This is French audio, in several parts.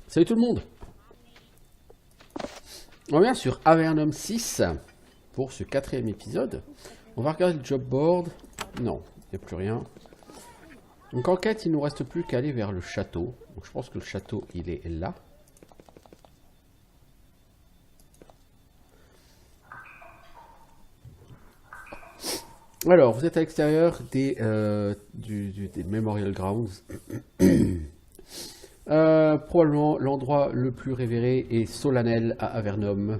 Salut tout le monde. On revient sur Avernum 6 pour ce 4e épisode. On va regarder le job board. Non, il n'y a plus rien. Donc en quête, il ne nous reste plus qu'à aller vers le château. Donc je pense que le château, il est là. Alors, vous êtes à l'extérieur des Memorial Grounds. Probablement l'endroit le plus révéré et solennel à Avernum.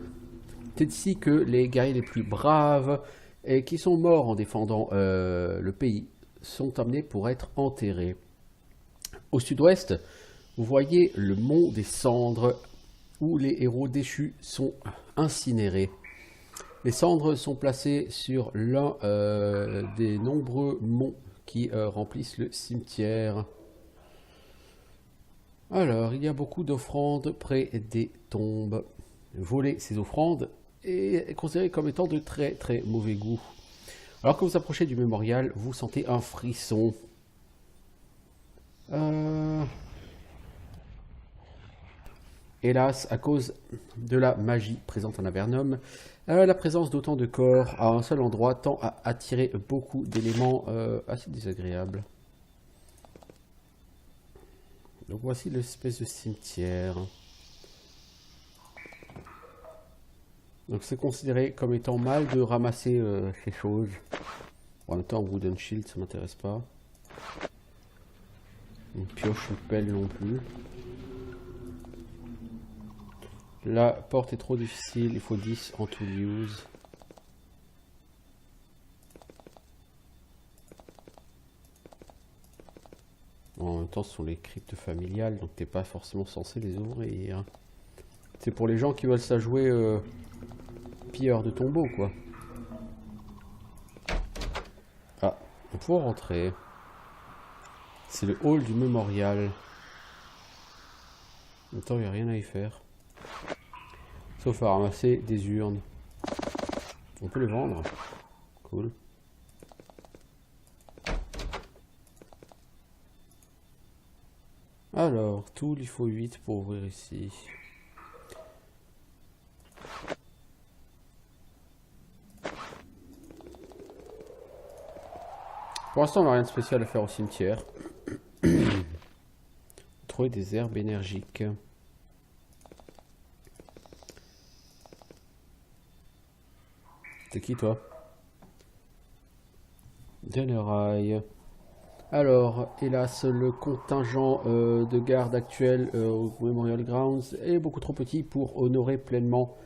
C'est ici que les guerriers les plus braves et qui sont morts en défendant le pays sont amenés pour être enterrés. Au sud-ouest, vous voyez le mont des cendres où les héros déchus sont incinérés. Les cendres sont placées sur l'un des nombreux monts qui remplissent le cimetière. Alors, il y a beaucoup d'offrandes près des tombes. Voler ces offrandes est considéré comme étant de très très mauvais goût. Alors que vous approchez du mémorial, vous sentez un frisson. Hélas, à cause de la magie présente en Avernum, la présence d'autant de corps à un seul endroit tend à attirer beaucoup d'éléments assez désagréables. Donc voici l'espèce de cimetière. Donc c'est considéré comme étant mal de ramasser ces choses. En même temps, Wooden Shield, ça m'intéresse pas. Une pioche, une pelle non plus. La porte est trop difficile, il faut 10 en tool use. En même temps, ce sont les cryptes familiales, donc t'es pas forcément censé les ouvrir. C'est pour les gens qui veulent ça jouer pilleur de tombeaux, quoi. Ah, on peut rentrer. C'est le hall du mémorial. En même temps, il n'y a rien à y faire. Sauf à ramasser des urnes. On peut les vendre. Cool. Alors, tool, il faut 8 pour ouvrir ici. Pour l'instant, on n'a rien de spécial à faire au cimetière. Trouver des herbes énergiques. T'es qui, toi? Denerail. Alors, hélas, le contingent de garde actuel au Memorial Grounds est beaucoup trop petit pour honorer pleinement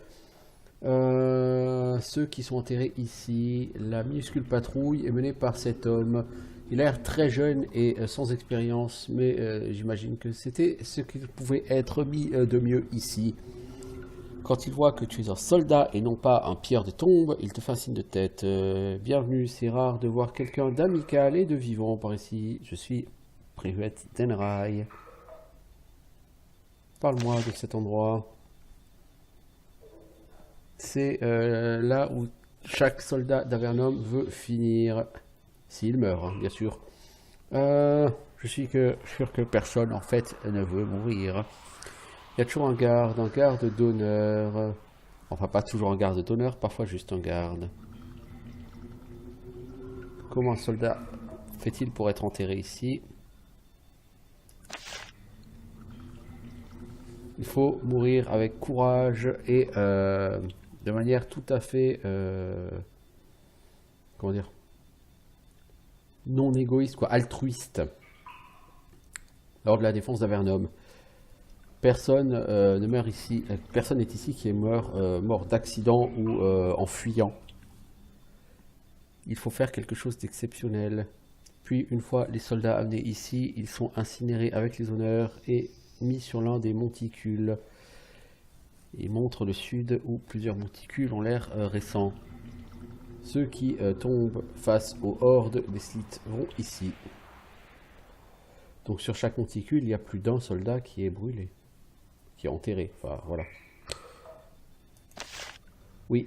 ceux qui sont enterrés ici. La minuscule patrouille est menée par cet homme. Il a l'air très jeune et sans expérience, mais j'imagine que c'était ce qui pouvait être mis de mieux ici. Quand il voit que tu es un soldat et non pas un pilleur de tombe, il te fait un signe de tête. Bienvenue, c'est rare de voir quelqu'un d'amical et de vivant par ici. Je suis Private Denerail. Parle-moi de cet endroit. C'est là où chaque soldat d'Avernum veut finir. S'il meurt, hein, bien sûr. Je suis sûr que personne, en fait, ne veut mourir. Il y a toujours un garde d'honneur. Enfin, pas toujours un garde d'honneur, parfois juste un garde. Comment un soldat fait-il pour être enterré ici? Il faut mourir avec courage et de manière tout à fait... comment dire? Non égoïste, quoi, altruiste. Lors de la défense d'Avernum. Personne ne meurt ici, personne n'est ici qui est mort d'accident ou en fuyant. Il faut faire quelque chose d'exceptionnel. Puis, une fois les soldats amenés ici, ils sont incinérés avec les honneurs et mis sur l'un des monticules. Il montre le sud où plusieurs monticules ont l'air récents. Ceux qui tombent face aux hordes des Slits vont ici. Donc sur chaque monticule, il y a plus d'un soldat qui est brûlé. Qui est enterré, enfin voilà. Oui.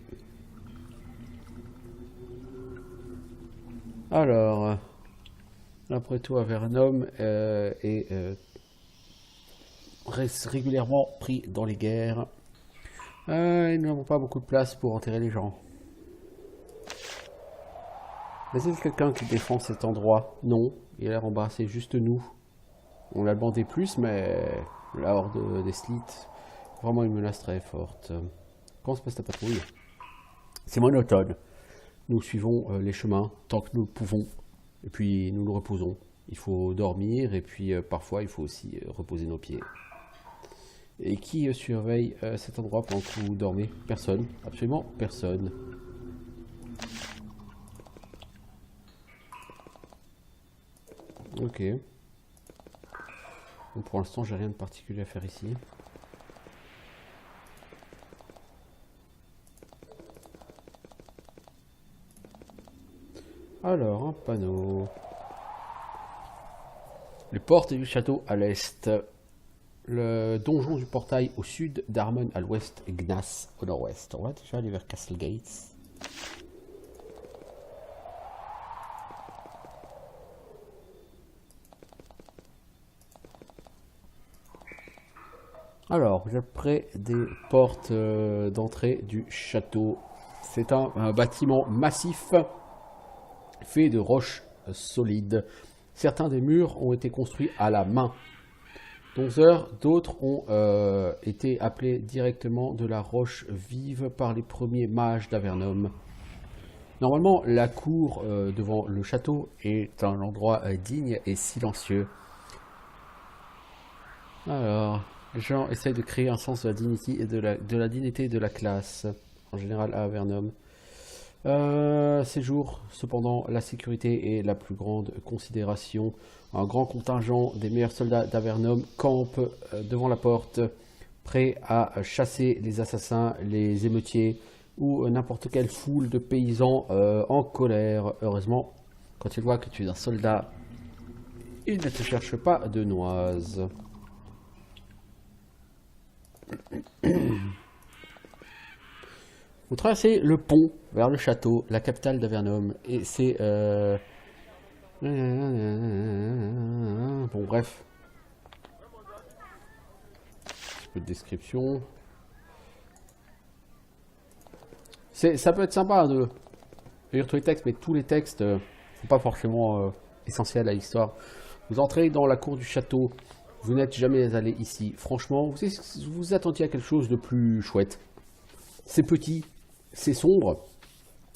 Alors, après tout, Avernum est régulièrement pris dans les guerres. Et nous n'avons pas beaucoup de place pour enterrer les gens. Mais est-ce quelqu'un qui défend cet endroit? Non, il a l'air embarrassé, juste nous. On l'a demandé plus, mais la horde des Slits, vraiment une menace très forte. Comment se passe ta patrouille? C'est monotone. Nous suivons les chemins tant que nous le pouvons, et puis nous nous reposons. Il faut dormir, et puis parfois il faut aussi reposer nos pieds. Et qui surveille cet endroit pendant que vous dormez? Personne, absolument personne. Ok. Donc pour l'instant, j'ai rien de particulier à faire ici. Alors, un panneau. Les portes du château à l'est. Le donjon du portail au sud, Darmon à l'ouest et Gnas au nord-ouest. On va déjà aller vers Castle Gates. Alors, vous êtes près des portes d'entrée du château. C'est un bâtiment massif fait de roches solides. Certains des murs ont été construits à la main. D'autres ont été appelés directement de la roche vive par les premiers mages d'Avernum. Normalement, la cour devant le château est un endroit digne et silencieux. Alors, les gens essayent de créer un sens de la dignité et de la dignité de la classe, en général à Avernum. Ces jours, cependant, la sécurité est la plus grande considération. Un grand contingent des meilleurs soldats d'Avernum campe devant la porte, prêt à chasser les assassins, les émeutiers ou n'importe quelle foule de paysans en colère. Heureusement, quand ils voient que tu es un soldat, ils ne te cherchent pas de noises. Vous traversez le pont vers le château, la capitale d'Avernum, et c'est... Bon, bref. Un petit peu de description. Ça peut être sympa de lire tous les textes, mais tous les textes ne sont pas forcément essentiels à l'histoire. Vous entrez dans la cour du château, vous n'êtes jamais allé ici. Franchement, vous attendiez à quelque chose de plus chouette. C'est petit, c'est sombre,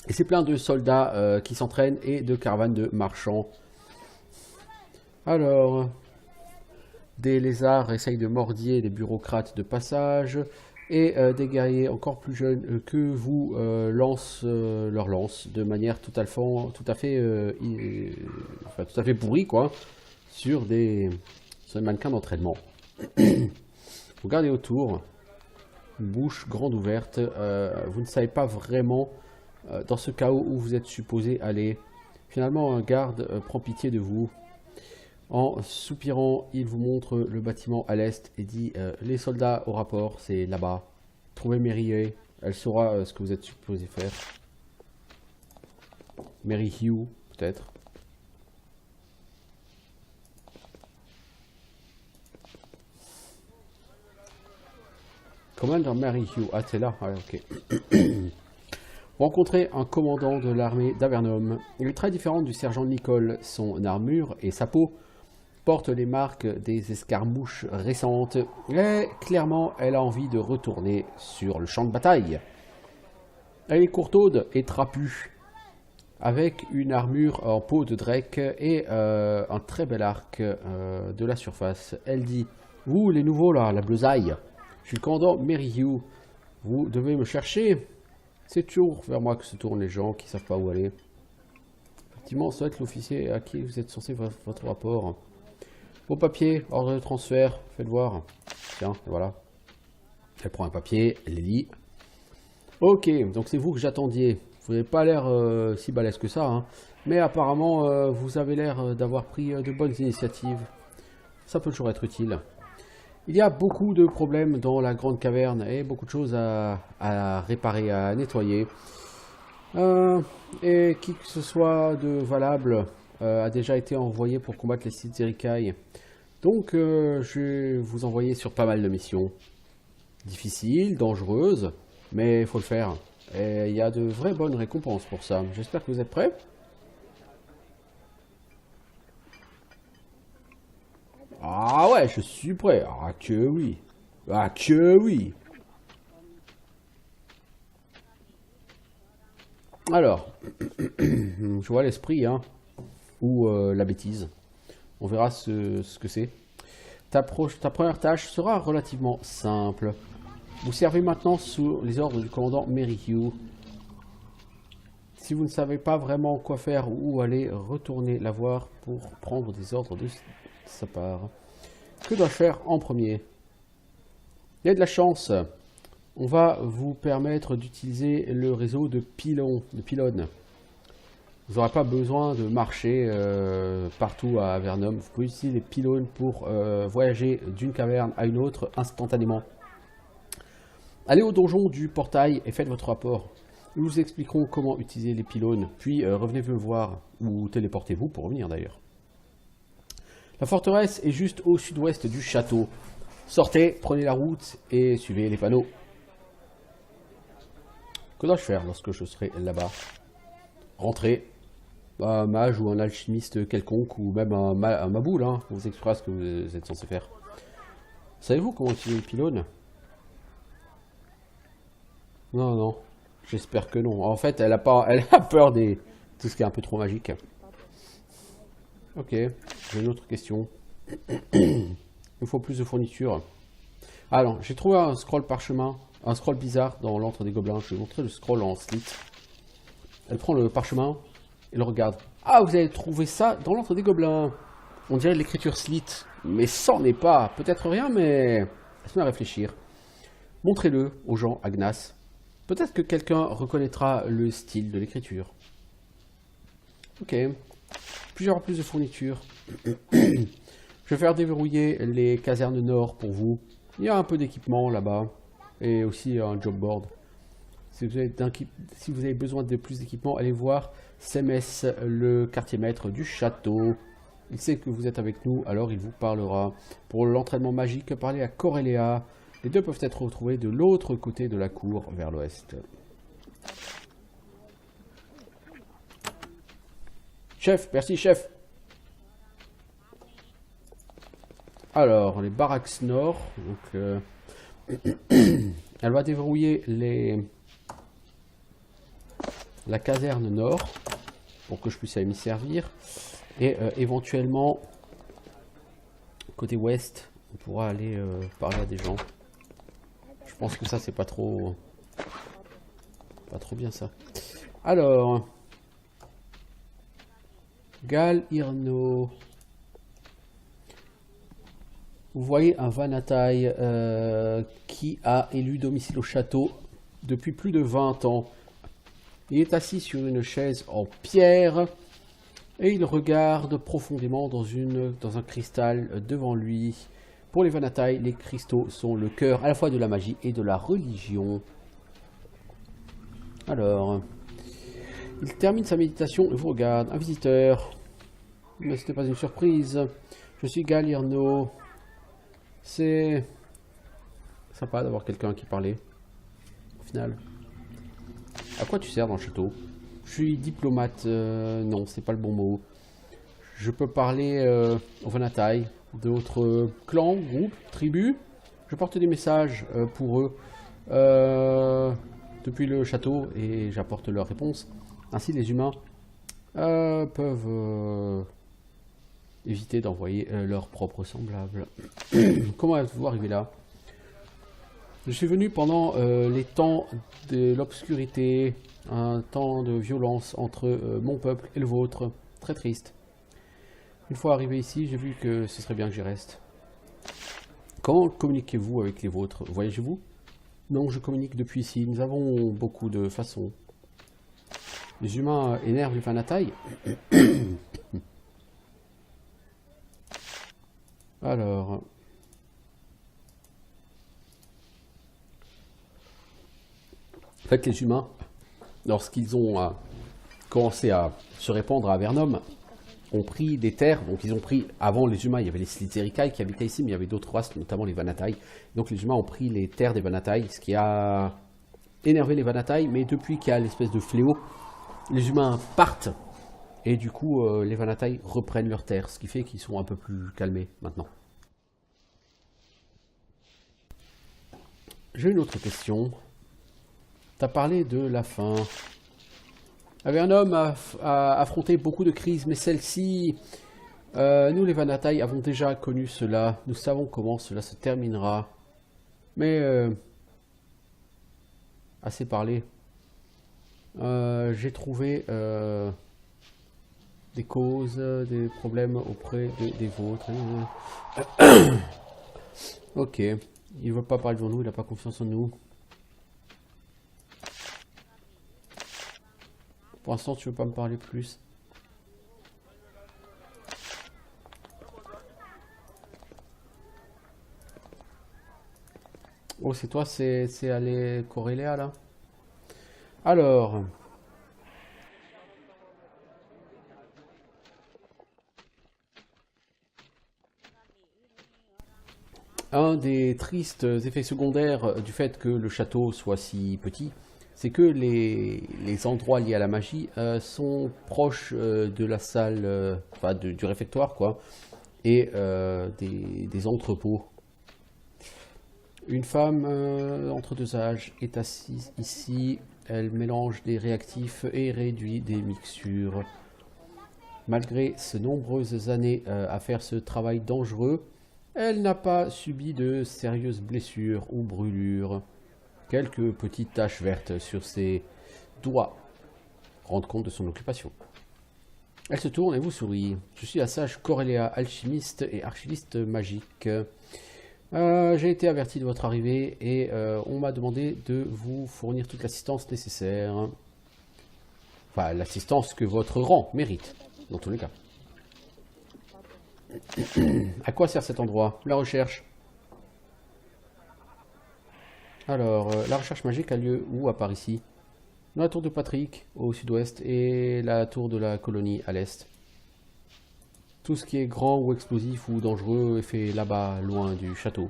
et c'est plein de soldats qui s'entraînent et de caravanes de marchands. Alors, des lézards essayent de mordiller les bureaucrates de passage, et des guerriers encore plus jeunes que vous lancent leurs lances de manière tout à fait pourrie, quoi, sur des mannequins d'entraînement. Vous regardez autour, bouche grande ouverte, vous ne savez pas vraiment dans ce chaos où vous êtes supposé aller. Finalement, un garde prend pitié de vous. En soupirant, il vous montre le bâtiment à l'est et dit les soldats au rapport, c'est là-bas. Trouvez Mary, elle saura ce que vous êtes supposé faire. Mary Hugh, peut-être. Commander Mary Hugh, ah c'est là, ah, ok. Rencontrez un commandant de l'armée d'Avernum. Il est très différent du sergent Nicole. Son armure et sa peau portent les marques des escarmouches récentes. Et clairement, elle a envie de retourner sur le champ de bataille. Elle est courtaude et trapue, avec une armure en peau de drake et un très bel arc de la surface. Elle dit « Vous, les nouveaux là, la bleusaille, je suis le commandant Mary Hugh. Vous devez me chercher. C'est toujours vers moi que se tournent les gens qui ne savent pas où aller. Effectivement, ça doit être l'officier à qui vous êtes censé faire votre rapport. Vos papiers, ordre de transfert, faites voir. Tiens, voilà. Elle prend un papier, elle les lit. Ok, donc c'est vous que j'attendiez. Vous n'avez pas l'air si balèze que ça, hein. Mais apparemment, vous avez l'air d'avoir pris de bonnes initiatives. Ça peut toujours être utile. Il y a beaucoup de problèmes dans la grande caverne et beaucoup de choses à réparer, à nettoyer. Et qui que ce soit de valable a déjà été envoyé pour combattre les Sith Zerikai. Donc, je vais vous envoyer sur pas mal de missions. Difficiles, dangereuses, mais il faut le faire. Et il y a de vraies bonnes récompenses pour ça. J'espère que vous êtes prêts. Ah ouais, je suis prêt. Ah que oui. Ah que oui. Alors, je vois l'esprit, hein, ou la bêtise. On verra ce que c'est. Ta première tâche sera relativement simple. Vous servez maintenant sous les ordres du commandant Merrihew. Si vous ne savez pas vraiment quoi faire ou où aller, retournez la voir pour prendre des ordres de sa part. Que dois-je faire en premier? Il y a de la chance. On va vous permettre d'utiliser le réseau de pylônes. Vous n'aurez pas besoin de marcher partout à Avernum. Vous pouvez utiliser les pylônes pour voyager d'une caverne à une autre instantanément. Allez au donjon du portail et faites votre rapport. Nous vous expliquerons comment utiliser les pylônes, puis revenez me voir, ou téléportez-vous pour revenir d'ailleurs. La forteresse est juste au sud-ouest du château. Sortez, prenez la route et suivez les panneaux. Que dois-je faire lorsque je serai là-bas? Rentrer. Un mage ou un alchimiste quelconque, ou même un maboule, hein, pour vous expliquer ce que vous êtes censé faire. Savez-vous comment utiliser les pylônes? Non, non. J'espère que non. En fait, elle a peur des tout ce qui est un peu trop magique. Ok, j'ai une autre question. Il me faut plus de fournitures. Alors, j'ai trouvé un scroll parchemin, un scroll bizarre dans l'antre des gobelins. Je vais vous montrer le scroll en slit. Elle prend le parchemin et le regarde. Ah, vous avez trouvé ça dans l'antre des gobelins. On dirait de l'écriture slit, mais ça n'est pas. Peut-être rien, mais laisse-moi réfléchir. Montrez-le aux gens, Agnas. Peut-être que quelqu'un reconnaîtra le style de l'écriture. Ok. Puis-je avoir plus de fournitures? Je vais faire déverrouiller les casernes nord pour vous. Il y a un peu d'équipement là-bas. Et aussi un job board. Si vous avez besoin de plus d'équipement, allez voir Semes, le quartier maître du château. Il sait que vous êtes avec nous, alors il vous parlera. Pour l'entraînement magique, parlez à Corelia. Les deux peuvent être retrouvés de l'autre côté de la cour, vers l'ouest. Chef, merci chef. Alors, les barracks nord. Donc, elle va déverrouiller la caserne nord pour que je puisse aller m'y servir. Et éventuellement, côté ouest, on pourra aller parler à des gens. Je pense que ça, c'est pas trop bien ça. Alors, Gal Irno. Vous voyez un Vanatai qui a élu domicile au château depuis plus de 20 ans. Il est assis sur une chaise en pierre et il regarde profondément dans un cristal devant lui. Pour les Vanatai, les cristaux sont le cœur à la fois de la magie et de la religion. Alors, il termine sa méditation et vous regarde. Un visiteur. Mais ce n'est pas une surprise. Je suis Galirno. C'est sympa d'avoir quelqu'un qui parlait. Au final. À quoi tu sers dans le château? Je suis diplomate. Non, c'est pas le bon mot. Je peux parler aux Vanatai, d'autres clans, groupes, tribus. Je porte des messages pour eux depuis le château et j'apporte leurs réponses. Ainsi, les humains peuvent éviter d'envoyer leurs propres semblables. Comment êtes-vous arrivé là? Je suis venu pendant les temps de l'obscurité, un temps de violence entre mon peuple et le vôtre. Très triste. Une fois arrivé ici, j'ai vu que ce serait bien que j'y reste. Comment communiquez-vous avec les vôtres? Voyagez-vous? Non, je communique depuis ici. Nous avons beaucoup de façons. Les humains énervent les Vanatai. Alors... En fait, les humains, lorsqu'ils ont commencé à se répandre à Avernum, ont pris des terres. Donc ils ont pris, avant les humains, il y avait les Slitterikai qui habitaient ici, mais il y avait d'autres races, notamment les Vanatai. Donc les humains ont pris les terres des Vanatai, ce qui a énervé les Vanatai, mais depuis qu'il y a l'espèce de fléau, les humains partent, et du coup les Vanatai reprennent leurs terres, ce qui fait qu'ils sont un peu plus calmés maintenant. J'ai une autre question. Tu as parlé de la faim. Avernum a affronté beaucoup de crises, mais celle-ci, nous les Vanatai avons déjà connu cela. Nous savons comment cela se terminera. Mais, assez parlé. J'ai trouvé des causes, des problèmes auprès des vôtres. Ok. Il ne veut pas parler devant nous, il n'a pas confiance en nous. Pour l'instant, tu veux pas me parler plus? Oh, c'est toi, c'est aller Coréléa, là? Alors... Un des tristes effets secondaires du fait que le château soit si petit, c'est que les endroits liés à la magie sont proches de la salle, enfin du réfectoire, quoi, et des entrepôts. Une femme entre deux âges est assise ici, elle mélange des réactifs et réduit des mixtures. Malgré ses nombreuses années à faire ce travail dangereux, elle n'a pas subi de sérieuses blessures ou brûlures. Quelques petites taches vertes sur ses doigts rendent compte de son occupation. Elle se tourne et vous sourit. Je suis la sage Coréléa, alchimiste et archiviste magique. J'ai été averti de votre arrivée et on m'a demandé de vous fournir toute l'assistance nécessaire. Enfin, l'assistance que votre rang mérite, dans tous les cas. À quoi sert cet endroit? La recherche. Alors, la recherche magique a lieu où à part ici? Dans la tour de Patrick, au sud-ouest, et la tour de la colonie à l'est. Tout ce qui est grand ou explosif ou dangereux est fait là-bas, loin du château.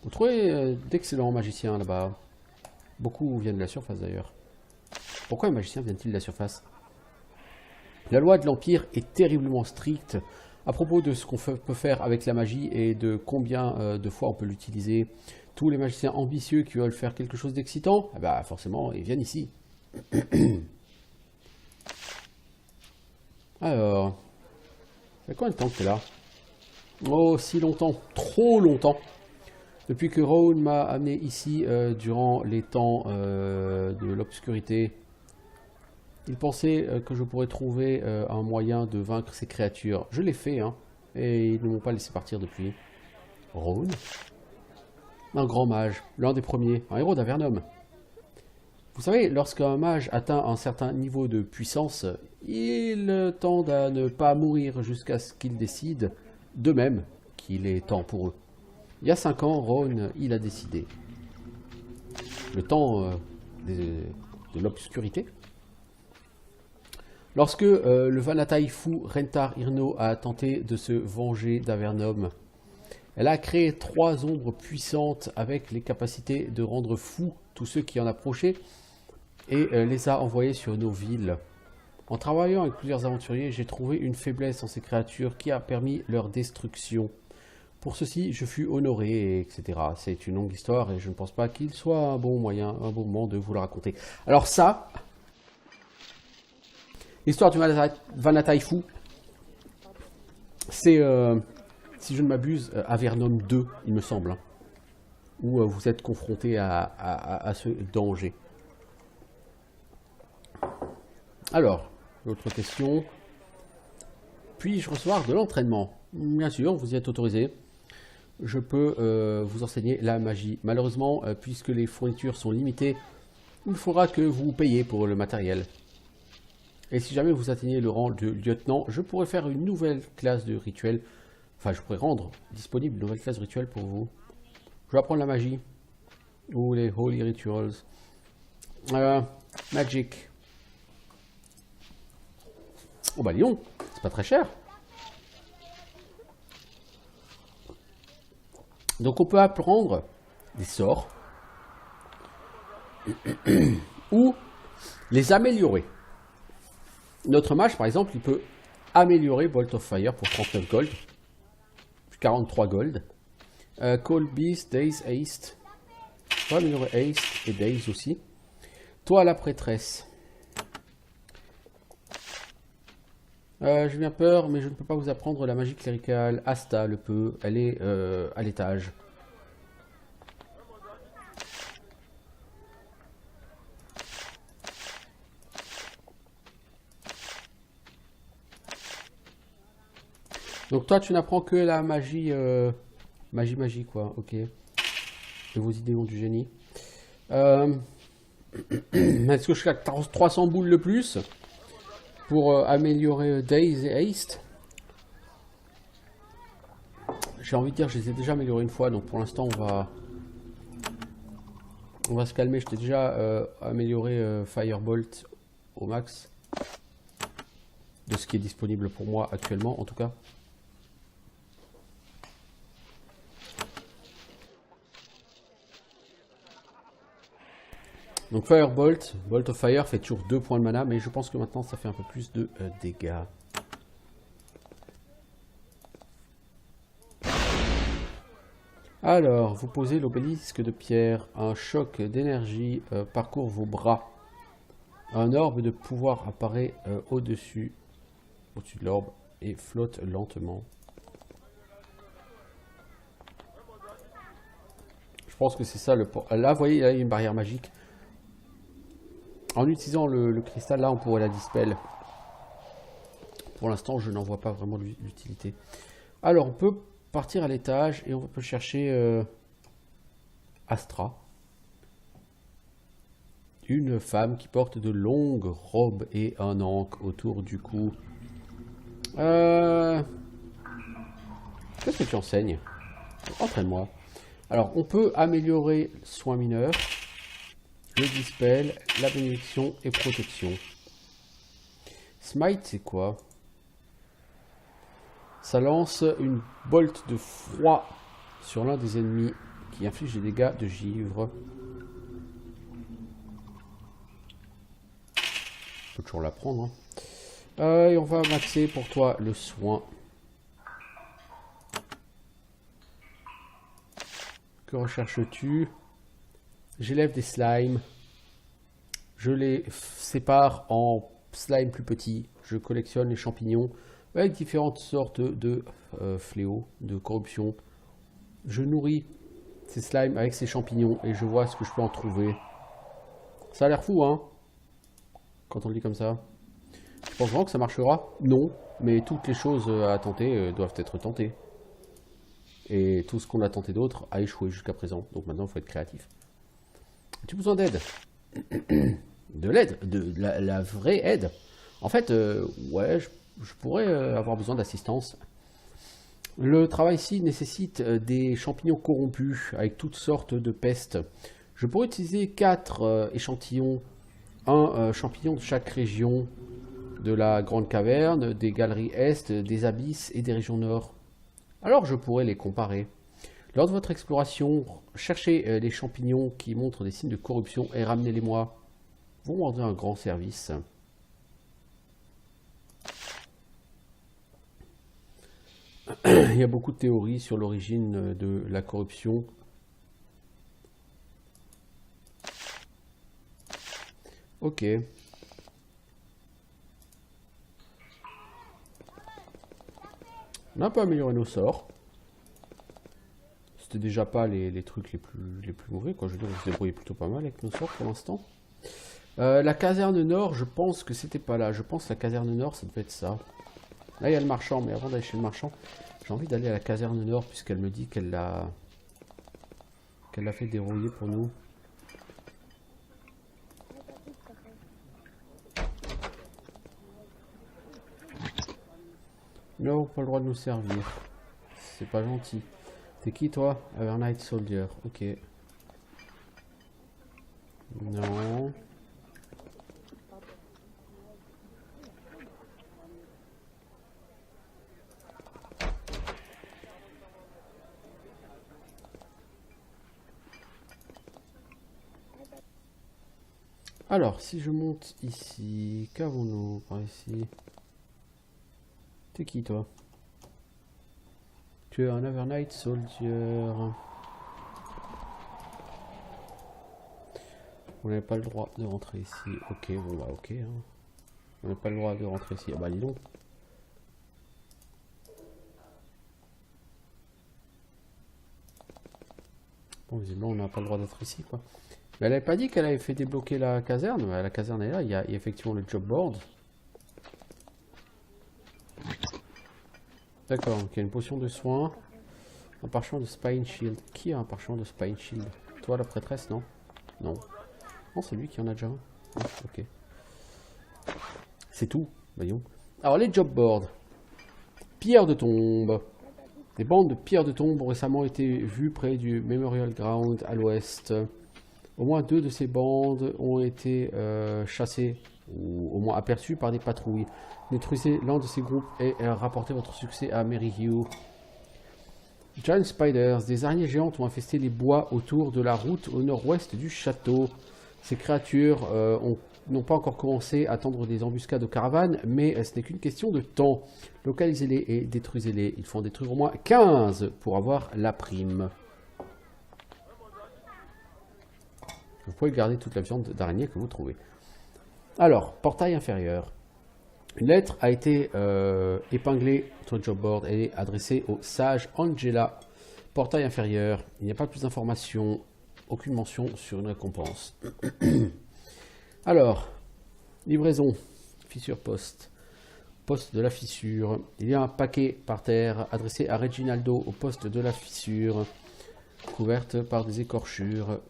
Vous trouvez d'excellents magiciens là-bas. Beaucoup viennent de la surface d'ailleurs. Pourquoi les magiciens viennent-ils de la surface? La loi de l'Empire est terriblement stricte à propos de ce qu'on peut faire avec la magie et de combien de fois on peut l'utiliser. Tous les magiciens ambitieux qui veulent faire quelque chose d'excitant, eh ben forcément, ils viennent ici. Alors, ça fait combien de temps que tu es là? Oh, si longtemps, trop longtemps. Depuis que Rowan m'a amené ici durant les temps de l'obscurité, il pensait que je pourrais trouver un moyen de vaincre ces créatures. Je l'ai fait, hein, et ils ne m'ont pas laissé partir depuis. Rowan? Un grand mage, l'un des premiers, un héros d'Avernum. Vous savez, lorsqu'un mage atteint un certain niveau de puissance, ils tendent à ne pas mourir jusqu'à ce qu'ils décident d'eux-mêmes qu'il est temps pour eux. Il y a 5 ans, Ron, il a décidé. Le temps de l'obscurité. Lorsque le Vanatai fou Rentar Irno a tenté de se venger d'Avernum, elle a créé 3 ombres puissantes avec les capacités de rendre fous tous ceux qui en approchaient et les a envoyés sur nos villes. En travaillant avec plusieurs aventuriers, j'ai trouvé une faiblesse en ces créatures qui a permis leur destruction. Pour ceci, je fus honoré, etc. C'est une longue histoire et je ne pense pas qu'il soit un bon moyen, un bon moment de vous la raconter. Alors ça, l'histoire du Vanatai fou, c'est, si je ne m'abuse, Avernum 2, il me semble, hein, où vous êtes confronté à ce danger. Alors, l'autre question. Puis-je recevoir de l'entraînement? Bien sûr, vous y êtes autorisé. Je peux vous enseigner la magie. Malheureusement, puisque les fournitures sont limitées, il faudra que vous payiez pour le matériel. Et si jamais vous atteignez le rang de lieutenant, je pourrais faire une nouvelle classe de rituel. Enfin, je pourrais rendre disponible une nouvelle classe de rituel pour vous. Je vais apprendre la magie. Ou les Holy Rituals. Magic. Oh bah Lyon, c'est pas très cher. Donc on peut apprendre des sorts ou les améliorer. Notre mage, par exemple, il peut améliorer Bolt of Fire pour 39 gold, 43 gold. Call Beast, Daze, Haste. On peut améliorer Haste et Daze aussi. Toi, la prêtresse. J'ai bien peur, mais je ne peux pas vous apprendre la magie cléricale. Asta le peut, elle est à l'étage. Donc toi, tu n'apprends que la magie, magie quoi, ok. Et vos idéaux du génie. Est-ce que je claque 300 boules le plus pour améliorer Daze et Haste? J'ai envie de dire, je les ai déjà améliorés une fois, donc pour l'instant on va se calmer. Je t'ai déjà amélioré Firebolt au max de ce qui est disponible pour moi actuellement, en tout cas. Donc Firebolt, Bolt of Fire fait toujours 2 points de mana, mais je pense que maintenant ça fait un peu plus de dégâts. Alors, vous posez l'obélisque de pierre, un choc d'énergie parcourt vos bras. Un orbe de pouvoir apparaît au-dessus de l'orbe et flotte lentement. Je pense que c'est ça le... Là, vous voyez, là, il y a une barrière magique. En utilisant le cristal, là, on pourrait la dispel. Pour l'instant, je n'en vois pas vraiment l'utilité. Alors, on peut partir à l'étage et on peut chercher Astra. Une femme qui porte de longues robes et un ancre autour du cou. Qu'est-ce que tu enseignes? Entraîne-moi. Alors, on peut améliorer soins mineurs, le dispel, la bénédiction et protection. Smite, c'est quoi? Ça lance une bolt de froid sur l'un des ennemis qui inflige des dégâts de givre. On peut toujours la prendre. Hein. Et on va maxer pour toi le soin. Que recherches-tu? J'élève des slimes. Je les sépare en slimes plus petits. Je collectionne les champignons avec différentes sortes de fléaux, de corruption. Je nourris ces slimes avec ces champignons et je vois ce que je peux en trouver. Ça a l'air fou, hein? Quand on le dit comme ça. Je pense vraiment que ça marchera? Non. Mais toutes les choses à tenter doivent être tentées. Et tout ce qu'on a tenté d'autre a échoué jusqu'à présent. Donc maintenant, il faut être créatif. As-tu besoin d'aide? De l'aide? De la vraie aide? En fait, ouais, je pourrais avoir besoin d'assistance. Le travail ici nécessite des champignons corrompus avec toutes sortes de pestes. Je pourrais utiliser 4 échantillons. Un champignon de chaque région de la grande caverne, des galeries est, des abysses et des régions nord. Alors je pourrais les comparer. Lors de votre exploration, cherchez les champignons qui montrent des signes de corruption et ramenez-les-moi. Vous me rendrez un grand service. Il y a beaucoup de théories sur l'origine de la corruption. Ok. On a un peu amélioré nos sorts. C'était déjà pas les trucs les plus mauvais, quoi. Je veux dire, on se débrouillait plutôt pas mal avec nos sorts pour l'instant. La caserne nord, je pense que c'était pas là. Je pense que la caserne nord, ça devait être ça. Là, il y a le marchand, mais avant d'aller chez le marchand, j'ai envie d'aller à la caserne nord, puisqu'elle me dit qu'elle l'a fait dérouiller pour nous. Non, pas le droit de nous servir. C'est pas gentil. T'es qui, toi? Un Night Soldier, ok. Non. Alors, si je monte ici, qu'avons-nous par ici? T'es qui, toi? Tu es un Overnight Soldier. On n'avait pas le droit de rentrer ici. Ok, bon bah ok. Hein. On n'a pas le droit de rentrer ici. Ah bah dis donc. Bon, visiblement on n'a pas le droit d'être ici, quoi. Mais elle avait pas dit qu'elle avait fait débloquer la caserne. Ouais, la caserne est là, il y a effectivement le job board. D'accord, donc il y a une potion de soin. Un parchemin de Spine Shield. Qui a un parchemin de Spine Shield? Toi, la prêtresse, non? Non. Non, c'est lui qui en a déjà un. Ah, ok. C'est tout, voyons. Alors, les job boards. Pierre de tombe. Des bandes de pierres de tombe ont récemment été vues près du Memorial Ground à l'ouest. Au moins 2 de ces bandes ont été chassées, ou au moins aperçues par des patrouilles. Détruisez l'un de ces groupes et rapportez votre succès à Mary Hugh. Giant Spiders, des araignées géantes ont infesté les bois autour de la route au nord-ouest du château. Ces créatures n'ont pas encore commencé à tendre des embuscades aux caravanes, mais ce n'est qu'une question de temps. Localisez-les et détruisez-les. Il faut en détruire au moins 15 pour avoir la prime. Vous pouvez garder toute la viande d'araignée que vous trouvez. Alors, portail inférieur. Une lettre a été épinglée sur le job board et adressée au sage Angela. Portail inférieur. Il n'y a pas plus d'informations. Aucune mention sur une récompense. Alors, livraison. Fissure poste. Poste de la fissure. Il y a un paquet par terre adressé à Reginaldo au poste de la fissure. Couverte par des écorchures.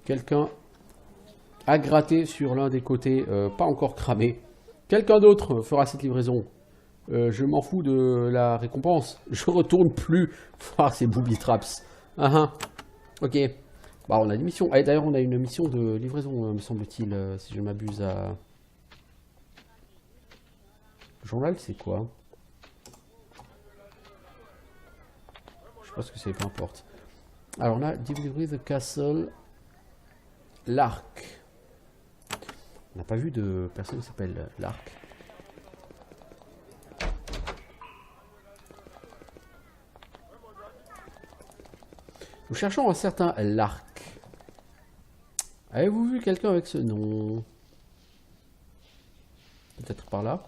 Quelqu'un a gratté sur l'un des côtés, pas encore cramé. Quelqu'un d'autre fera cette livraison. Je m'en fous de la récompense. Je retourne plus voir ces booby traps. Ok. Bah, on a une mission. Ah, d'ailleurs, on a une mission de livraison, me semble-t-il, si je m'abuse à... Journal, c'est quoi? Je sais pas ce que c'est, peu importe. Alors, on a Delivery the Castle... L'Arc. On n'a pas vu de personne qui s'appelle l'Arc. Nous cherchons un certain L'Arc. Avez-vous vu quelqu'un avec ce nom? Peut-être par là.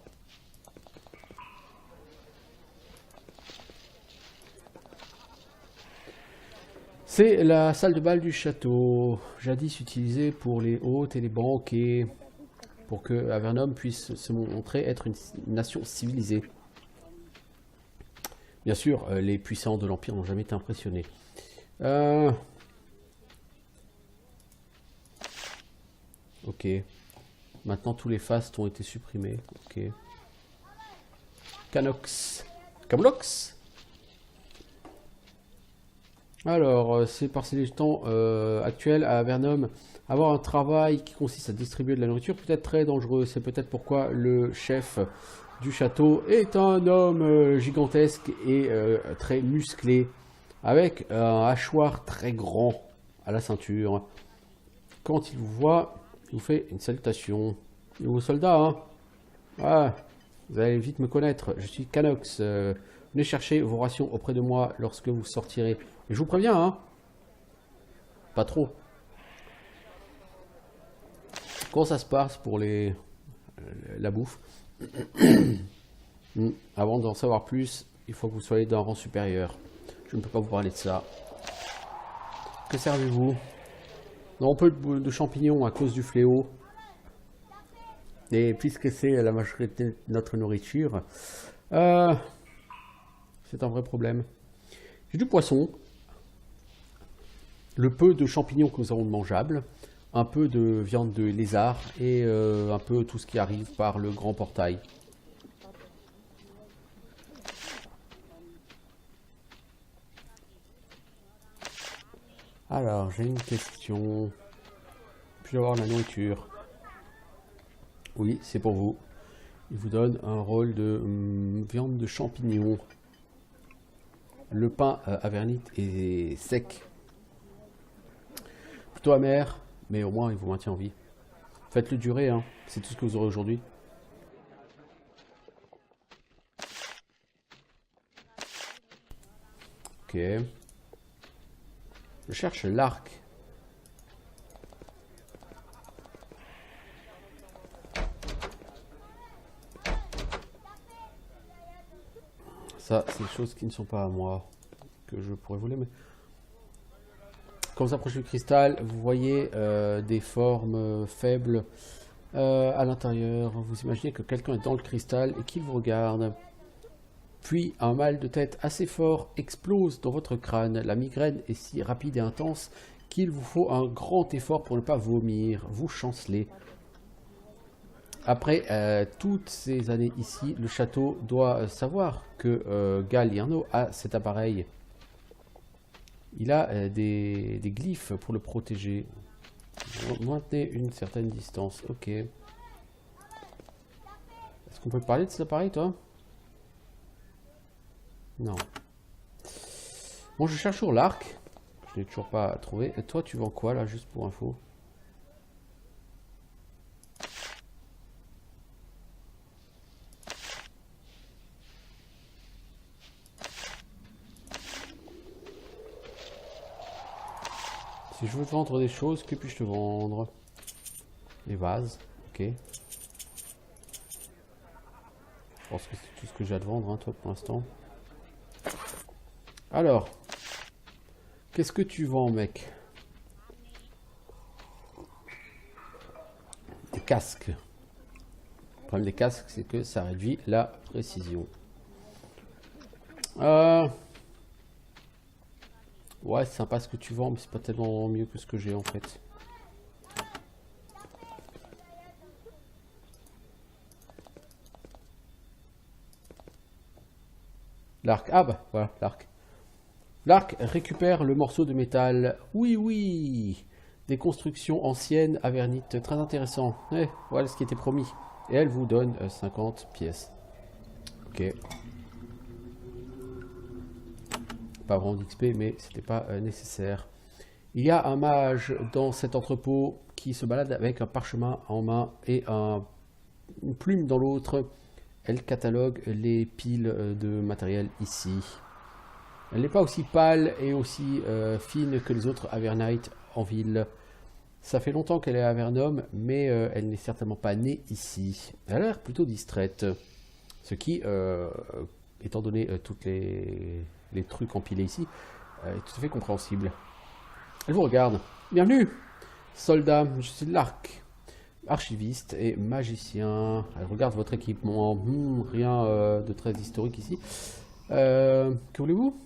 C'est la salle de bal du château, jadis utilisée pour les hôtes et les banquets, pour que Avernum puisse se montrer être une nation civilisée. Bien sûr, les puissants de l'Empire n'ont jamais été impressionnés. Ok. Maintenant, tous les fastes ont été supprimés. Ok. Canox. Camlox. Alors, c'est par ces temps actuels à Avernum, avoir un travail qui consiste à distribuer de la nourriture peut être très dangereux. C'est peut-être pourquoi le chef du château est un homme gigantesque et très musclé, avec un hachoir très grand à la ceinture. Quand il vous voit, il vous fait une salutation. Nouveau soldat, hein? Ah, vous allez vite me connaître. Je suis Canox. Venez chercher vos rations auprès de moi lorsque vous sortirez. Et je vous préviens, hein? Pas trop. Comment ça se passe pour la bouffe? Avant d'en savoir plus, il faut que vous soyez d'un rang supérieur. Je ne peux pas vous parler de ça. Que servez-vous? Non, un peu de champignons à cause du fléau. Et puisque c'est la majorité de notre nourriture, c'est un vrai problème. J'ai du poisson. Le peu de champignons que nous avons de mangeables, un peu de viande de lézard et un peu tout ce qui arrive par le grand portail. Alors, j'ai une question. Puis-je avoir la nourriture? Oui, c'est pour vous. Il vous donne un rôle de viande de champignons. Le pain avernite est sec. Plutôt amer, mais au moins il vous maintient en vie. Faites-le durer, hein. C'est tout ce que vous aurez aujourd'hui. Ok. Je cherche l'arc. Ça, c'est des choses qui ne sont pas à moi, que je pourrais voler, mais... Quand vous approchez du cristal, vous voyez des formes faibles à l'intérieur. Vous imaginez que quelqu'un est dans le cristal et qu'il vous regarde. Puis un mal de tête assez fort explose dans votre crâne. La migraine est si rapide et intense qu'il vous faut un grand effort pour ne pas vomir. Vous chancelez. Après toutes ces années ici, le château doit savoir que Galliano a cet appareil. Il a des glyphes pour le protéger. Maintenez une certaine distance. Ok. Est-ce qu'on peut parler de cet appareil, toi? Non. Bon, je cherche sur l'arc. Je n'ai toujours pas trouvé. Et toi, tu vends quoi, là, juste pour info? Si je veux te vendre des choses, que puis-je te vendre? Des vases, ok. Je pense que c'est tout ce que j'ai à te vendre, hein, toi, pour l'instant. Alors, qu'est-ce que tu vends, mec? Des casques. Le problème des casques, c'est que ça réduit la précision. Ouais, c'est sympa ce que tu vends, mais c'est pas tellement mieux que ce que j'ai en fait. L'arc. Ah bah, voilà, l'arc. L'arc récupère le morceau de métal. Oui, oui. Des constructions anciennes avernites. Très intéressant. Voilà ce qui était promis. Et elle vous donne 50 pièces. Ok. Pas vraiment d'XP, mais c'était pas nécessaire. Il y a un mage dans cet entrepôt qui se balade avec un parchemin en main et une plume dans l'autre. Elle catalogue les piles de matériel ici. Elle n'est pas aussi pâle et aussi fine que les autres Avernites en ville. Ça fait longtemps qu'elle est à Avernum, mais elle n'est certainement pas née ici. Elle a l'air plutôt distraite. Ce qui, étant donné tous les trucs empilés ici, est tout à fait compréhensible. Elle vous regarde. Bienvenue, soldat, je suis Lark, archiviste et magicien. Elle regarde votre équipement. Rien de très historique ici. Que voulez-vous?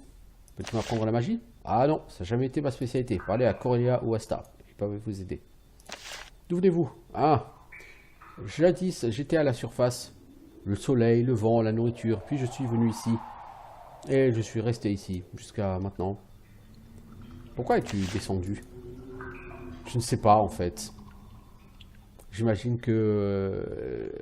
Peux-tu m'apprendre la magie? Ah non, ça n'a jamais été ma spécialité. Parlez à Corelia ou Asta. Ils peuvent vous aider. D'où venez-vous? Ah, jadis, j'étais à la surface. Le soleil, le vent, la nourriture. Puis je suis venu ici. Et je suis resté ici jusqu'à maintenant. Pourquoi es-tu descendu? Je ne sais pas en fait. J'imagine que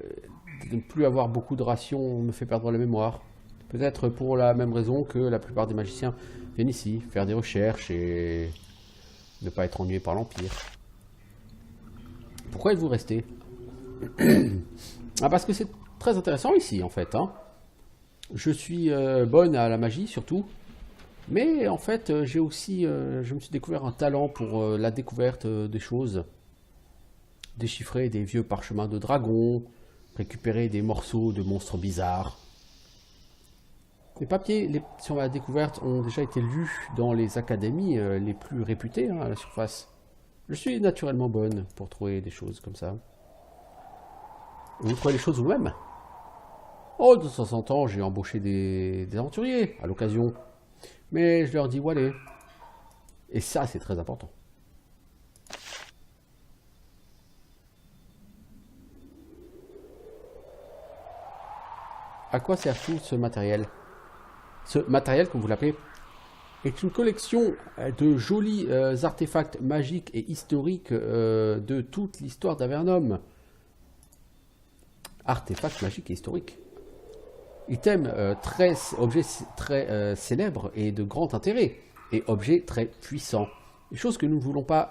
de ne plus avoir beaucoup de rations me fait perdre la mémoire. Peut-être pour la même raison que la plupart des magiciens viennent ici, faire des recherches et ne pas être ennuyés par l'Empire. Pourquoi êtes-vous resté? Ah, parce que c'est très intéressant ici en fait. Hein. Je suis bonne à la magie surtout. Mais en fait, j'ai aussi, je me suis découvert un talent pour la découverte des choses. Déchiffrer des vieux parchemins de dragons, récupérer des morceaux de monstres bizarres. Les papiers sur la découverte ont déjà été lus dans les académies les plus réputées à la surface. Je suis naturellement bonne pour trouver des choses comme ça. Vous trouvez les choses vous-même? Oh, de temps en temps, j'ai embauché des aventuriers à l'occasion. Mais je leur dis où aller. Et ça, c'est très important. À quoi sert tout ce matériel? Ce matériel, comme vous l'appelez, est une collection de jolis artefacts magiques et historiques de toute l'histoire d'Avernum. Artefacts magiques et historiques. Item objet très célèbre et de grand intérêt. Et objet très puissant. Des choses que nous ne voulons pas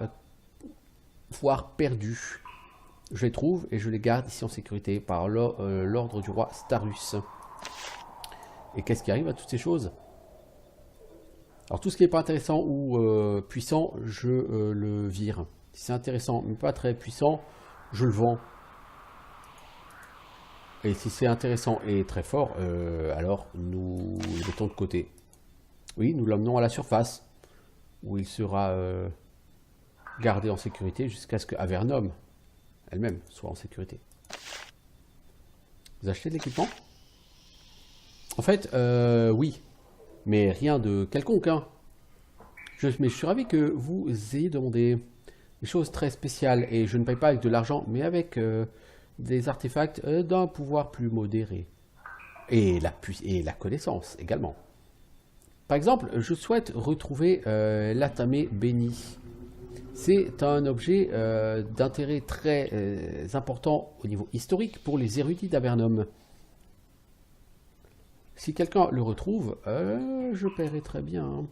voir perdues. Je les trouve et je les garde ici en sécurité par l'ordre du roi Starus. Et qu'est-ce qui arrive à toutes ces choses? Alors tout ce qui n'est pas intéressant ou puissant, je le vire. Si c'est intéressant mais pas très puissant, je le vends. Et si c'est intéressant et très fort, alors nous le mettons de côté. Oui, nous l'emmenons à la surface, où il sera gardé en sécurité jusqu'à ce que Avernum elle-même soit en sécurité. Vous achetez de l'équipement? En fait, oui, mais rien de quelconque. Hein. Mais je suis ravi que vous ayez demandé des choses très spéciales, et je ne paye pas avec de l'argent, mais avec des artefacts d'un pouvoir plus modéré. Et la connaissance également. Par exemple, je souhaite retrouver l'Atamé béni. C'est un objet d'intérêt très important au niveau historique pour les érudits d'Avernum. Si quelqu'un le retrouve, je paierai très bien. Hein.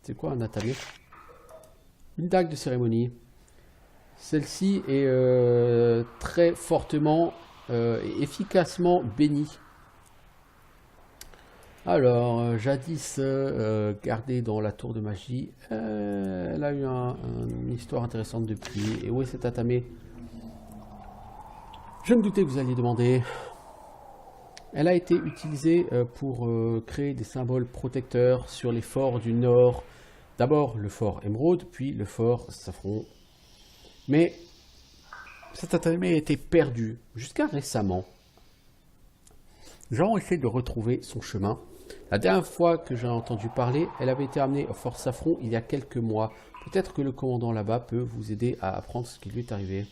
C'est quoi un Atamé? Une dague de cérémonie. Celle-ci est très fortement et efficacement bénie. Alors, jadis gardée dans la tour de magie, elle a eu une histoire intéressante depuis. Et où est cet Atamé? Je me doutais que vous alliez demander. Elle a été utilisée pour créer des symboles protecteurs sur les forts du Nord. D'abord le fort Émeraude, puis le fort Saffron. Mais cet Atamé a été perdu jusqu'à récemment. Nous avons essayé de retrouver son chemin. La dernière fois que j'ai entendu parler, elle avait été amenée au fort Saffron il y a quelques mois. Peut-être que le commandant là-bas peut vous aider à apprendre ce qui lui est arrivé.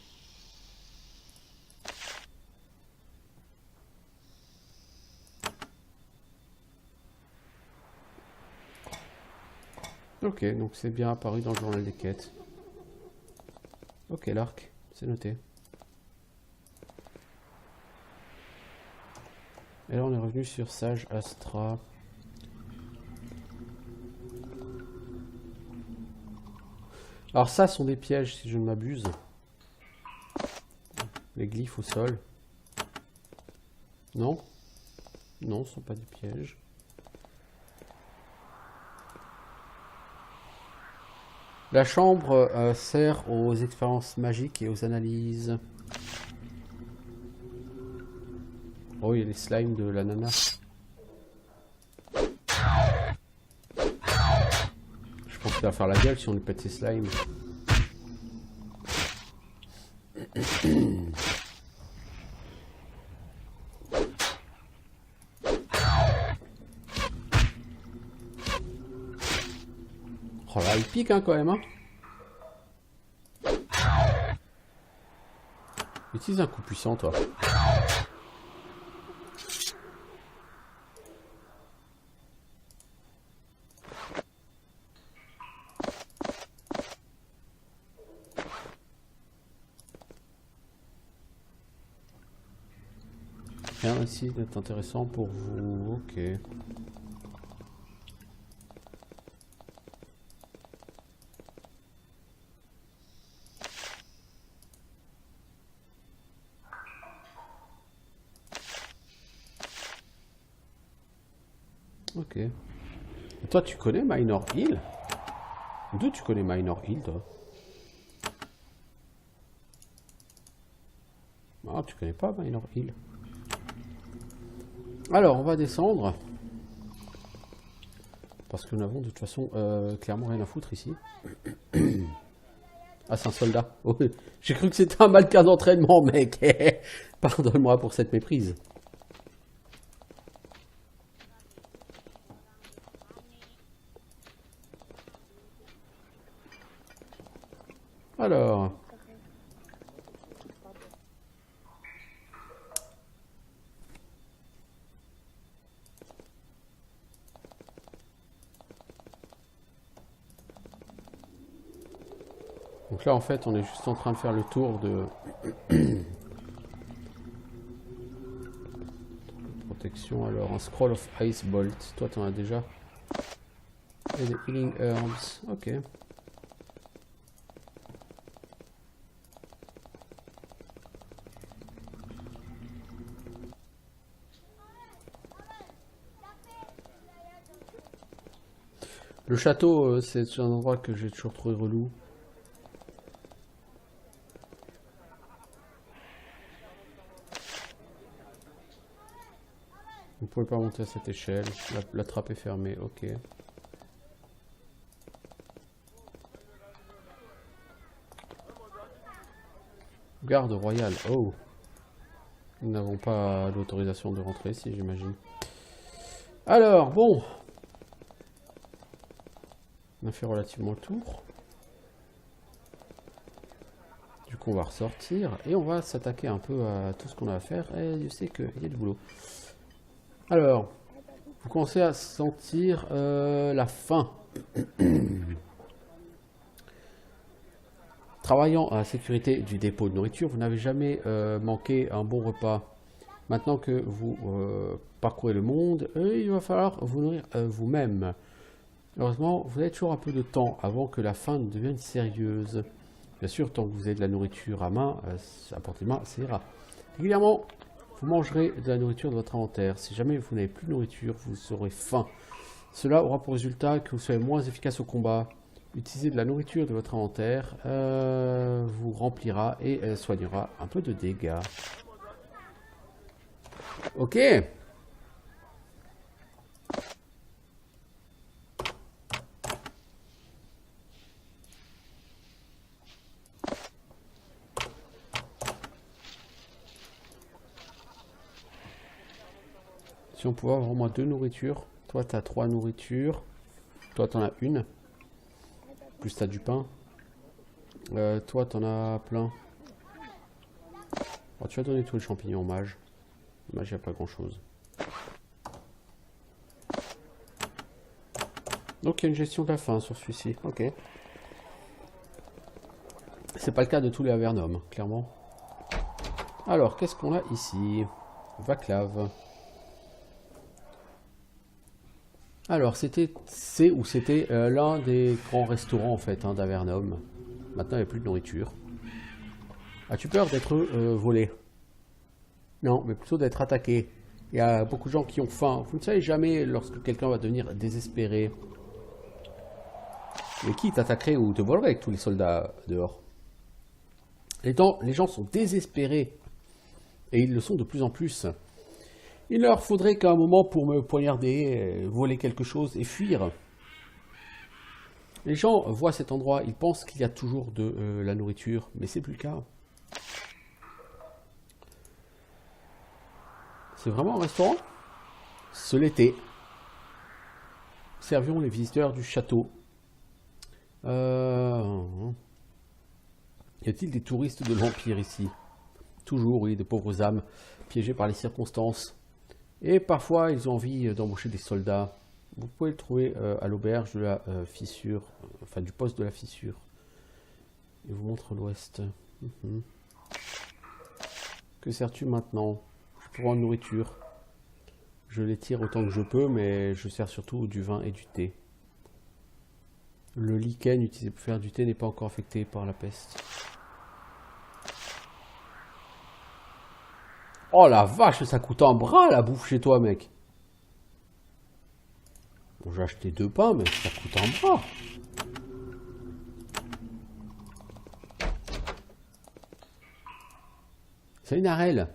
Ok, donc c'est bien apparu dans le journal des quêtes. Ok, l'arc, c'est noté. Et là, on est revenu sur Sage Astra. Alors ça sont des pièges, si je ne m'abuse. Les glyphes au sol. Non? Non, ce ne sont pas des pièges. La chambre sert aux expériences magiques et aux analyses. Oh, il y a les slimes de la nana. Je pense qu'il va faire la gueule si on lui pète ses slimes. Oh là, il pique hein, quand même. Hein. Utilise un coup puissant, toi. Rien ici d'être intéressant pour vous. Ok. Ok. Et toi, tu connais Minor Hill? D'où tu connais Minor Hill, toi? Ah, tu connais pas Minor Hill. Alors, on va descendre. Parce que nous n'avons de toute façon clairement rien à foutre ici. Ah, c'est un soldat. Oh, j'ai cru que c'était un mannequin d'entraînement, mec. Pardonne-moi pour cette méprise. Alors. Donc là, en fait, on est juste en train de faire le tour de... protection. Alors, un Scroll of Ice Bolt. Toi, t'en as déjà. Et des Healing Herbs. Ok. Le château, c'est un endroit que j'ai toujours trouvé relou. Vous pouvez pas monter à cette échelle. La trappe est fermée, ok. Garde royale, oh. Nous n'avons pas l'autorisation de rentrer ici, j'imagine. Alors, bon. On a fait relativement le tour. Du coup, on va ressortir et on va s'attaquer un peu à tout ce qu'on a à faire. Et je sais qu'il y a du boulot. Alors, vous commencez à sentir la faim. Travaillant à la sécurité du dépôt de nourriture, vous n'avez jamais manqué un bon repas. Maintenant que vous parcourez le monde, il va falloir vous nourrir vous-même. Heureusement, vous avez toujours un peu de temps avant que la faim ne devienne sérieuse. Bien sûr, tant que vous avez de la nourriture à main, à portée de main, ça ira. Régulièrement, vous mangerez de la nourriture de votre inventaire. Si jamais vous n'avez plus de nourriture, vous aurez faim. Cela aura pour résultat que vous soyez moins efficace au combat. Utiliser de la nourriture de votre inventaire vous remplira et soignera un peu de dégâts. Ok. Si on pouvait avoir au moins 2 nourritures. Toi, tu as 3 nourritures. Toi, tu en as une. Plus tu as du pain. Toi, tu en as plein. Alors, tu as donné tous les champignons au mage. Le mage, il n'y a pas grand-chose. Donc, il y a une gestion de la faim sur celui-ci. Ok. C'est pas le cas de tous les Avernum, clairement. Alors, qu'est-ce qu'on a ici? Vaclav. Alors, c'était l'un des grands restaurants en fait d'Avernum. Maintenant, il n'y a plus de nourriture. As-tu peur d'être volé? Non, mais plutôt d'être attaqué. Il y a beaucoup de gens qui ont faim. Vous ne savez jamais lorsque quelqu'un va devenir désespéré. Mais qui t'attaquerait ou te volerait avec tous les soldats dehors? Les gens sont désespérés. Et ils le sont de plus en plus. Il leur faudrait qu'à un moment pour me poignarder, voler quelque chose et fuir. Les gens voient cet endroit, ils pensent qu'il y a toujours de la nourriture, mais c'est plus le cas. C'est vraiment un restaurant? Ce l'était. Servions les visiteurs du château. Y a-t-il des touristes de l'Empire ici? Toujours, oui, de pauvres âmes, piégées par les circonstances. Et parfois, ils ont envie d'embaucher des soldats. Vous pouvez le trouver à l'auberge de la fissure, enfin du poste de la fissure. Il vous montre l'ouest. Que sers-tu maintenant? Pour une nourriture. Je les tire autant que je peux, mais je sers surtout du vin et du thé. Le lichen utilisé pour faire du thé n'est pas encore affecté par la peste. Oh la vache, ça coûte un bras la bouffe chez toi, mec. Bon, j'ai acheté 2 pains, mais ça coûte un bras. C'est une arelle.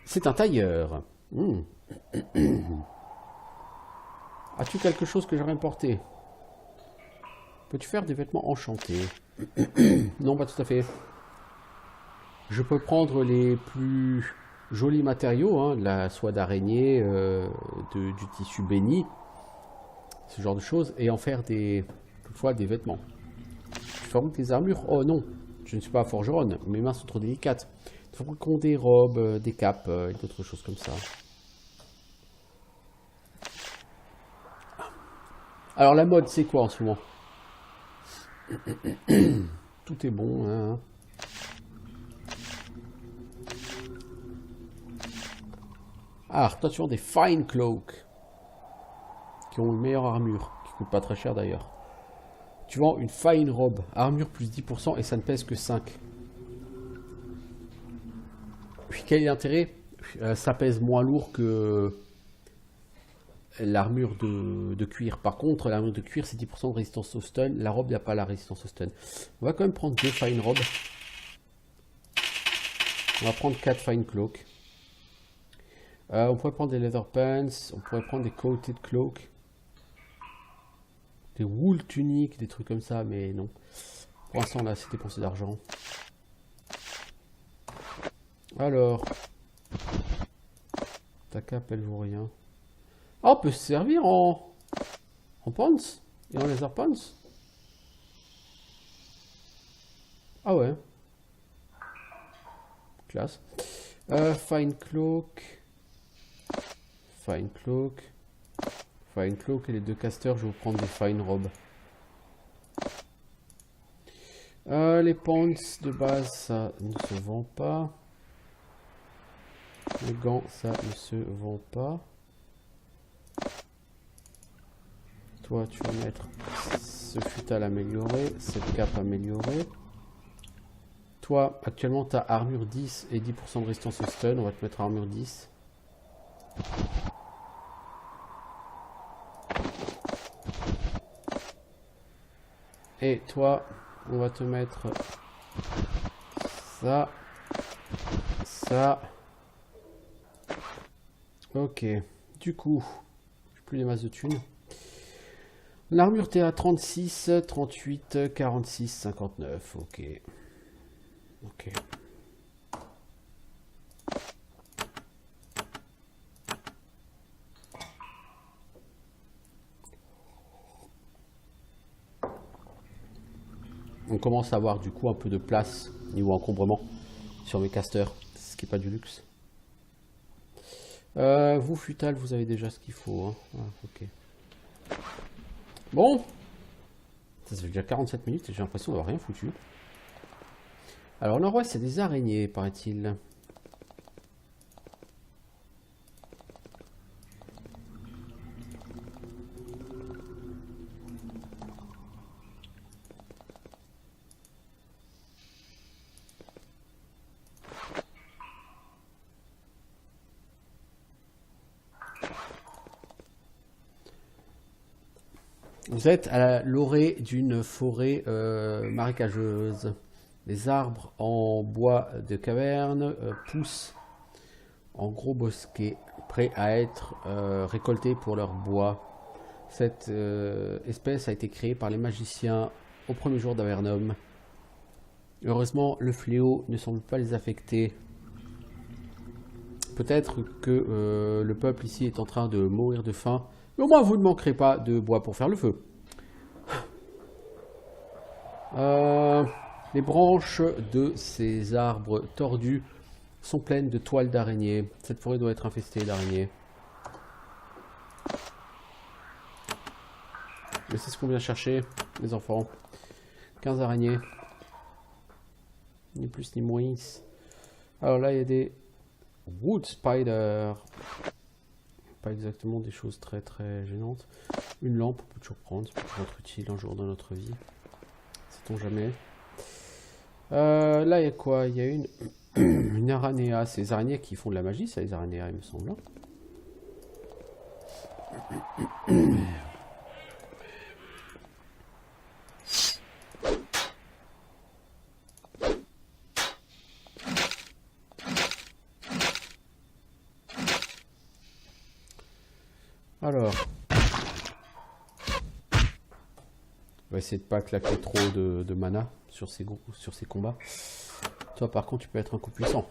C'est un tailleur. As-tu quelque chose que j'aurais importé? Peux-tu faire des vêtements enchantés? Non, pas tout à fait. Je peux prendre les plus jolis matériaux, de la soie d'araignée, du tissu béni, ce genre de choses, et en faire toutefois des vêtements. Fabrique des armures? Oh non, je ne suis pas forgeronne, mes mains sont trop délicates. Fabriquons des robes, des capes et d'autres choses comme ça. Alors la mode, c'est quoi en ce moment? Tout est bon, hein. Ah, toi tu vends des Fine Cloak. Qui ont une meilleure armure. Qui coûte pas très cher d'ailleurs. Tu vends une Fine Robe. Armure plus 10% et ça ne pèse que 5. Puis quel est l'intérêt? Ça pèse moins lourd que l'armure de cuir. Par contre, l'armure de cuir, c'est 10% de résistance au stun. La robe, il n'y a pas la résistance au stun. On va quand même prendre 2 Fine Robes. On va prendre 4 Fine Cloak. On pourrait prendre des Leather Pants. On pourrait prendre des Coated Cloak. Des Wool Tuniques, des trucs comme ça, mais non. Pour l'instant, là, c'est dépensé d'argent. Alors. Ta cape, elle vaut rien. Ah, on peut se servir en pants et en laser pants. Ah ouais. Classe. Fine Cloak. Fine Cloak. Fine Cloak et les 2 casters, je vais vous prendre des Fine Robes. Les pants de base, ça ne se vend pas. Les gants, ça ne se vend pas. Toi, tu vas mettre ce futal amélioré, cette cape améliorée. Toi, actuellement, tu as armure 10 et 10% de résistance au stun. On va te mettre armure 10. Et toi, on va te mettre ça, ça. Ok. Du coup, j'ai plus les masses de thunes. L'armure t'es à 36, 38, 46, 59. Ok. Ok. On commence à avoir du coup un peu de place niveau encombrement sur mes casters, ce qui n'est pas du luxe. Vous, Futal, vous avez déjà ce qu'il faut. Hein. Ah, ok. Bon. Ça fait déjà 47 minutes et j'ai l'impression d'avoir rien foutu. Alors, le roi, c'est des araignées, paraît-il. Vous êtes à l'orée d'une forêt marécageuse. Les arbres en bois de caverne poussent en gros bosquets, prêts à être récoltés pour leur bois. Cette espèce a été créée par les magiciens au premier jour d'Avernum. Heureusement, le fléau ne semble pas les affecter. Peut-être que le peuple ici est en train de mourir de faim, mais au moins vous ne manquerez pas de bois pour faire le feu. Les branches de ces arbres tordus sont pleines de toiles d'araignées. Cette forêt doit être infestée d'araignées. Mais c'est ce qu'on vient chercher, les enfants. 15 araignées. Ni plus ni moins. Alors là, il y a des wood spiders. Pas exactement des choses très très gênantes. Une lampe, on peut toujours prendre. Ça peut toujours être utile un jour dans notre vie. Sait-on jamais. Là, il y a quoi? Il y a une aranéa. C'est les araignées qui font de la magie, ça, les aranéas, il me semble. Alors, on va essayer de pas claquer trop de mana sur ces combats. Toi, par contre, tu peux être un coup puissant.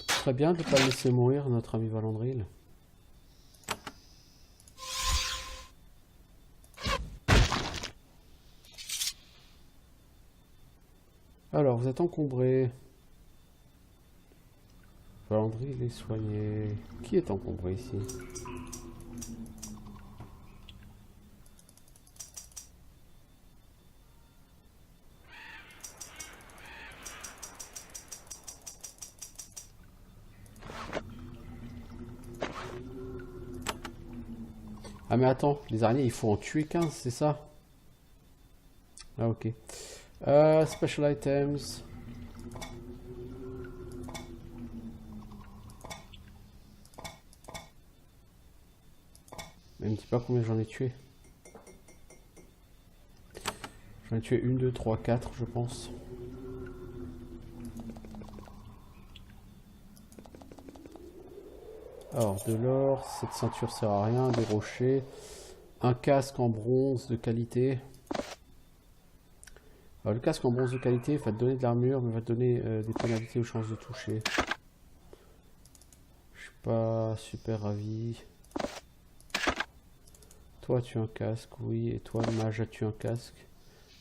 Très bien de ne pas laisser mourir notre ami Valandril. Alors, vous êtes encombré. Valandril est soigné. Qui est encombré ici? Ah mais attends, les araignées il faut en tuer 15, c'est ça? Ah ok. Special items. Mais me dis pas combien j'en ai tué. J'en ai tué 1, 2, 3, 4 je pense. Alors de l'or, cette ceinture sert à rien, des rochers. Un casque en bronze de qualité. Alors, le casque en bronze de qualité va te donner de l'armure, mais va te donner des pénalités au change de toucher. Je suis pas super ravi. Toi, tu as un casque, oui. Et toi, le mage, as-tu un casque?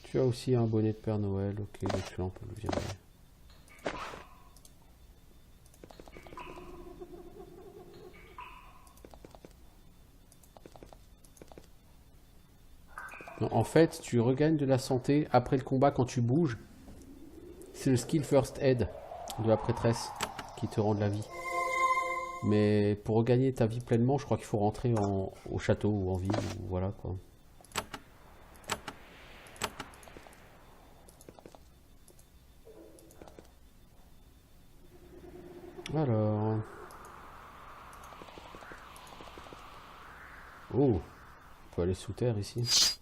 Tu as aussi un bonnet de Père Noël. Ok, donc celui-là, on peut le virer. Non, en fait, tu regagnes de la santé après le combat quand tu bouges. C'est le skill First Aid de la prêtresse qui te rend de la vie. Mais pour regagner ta vie pleinement, je crois qu'il faut rentrer au château ou en ville, ou voilà quoi. Alors... Oh, on peut aller sous terre ici.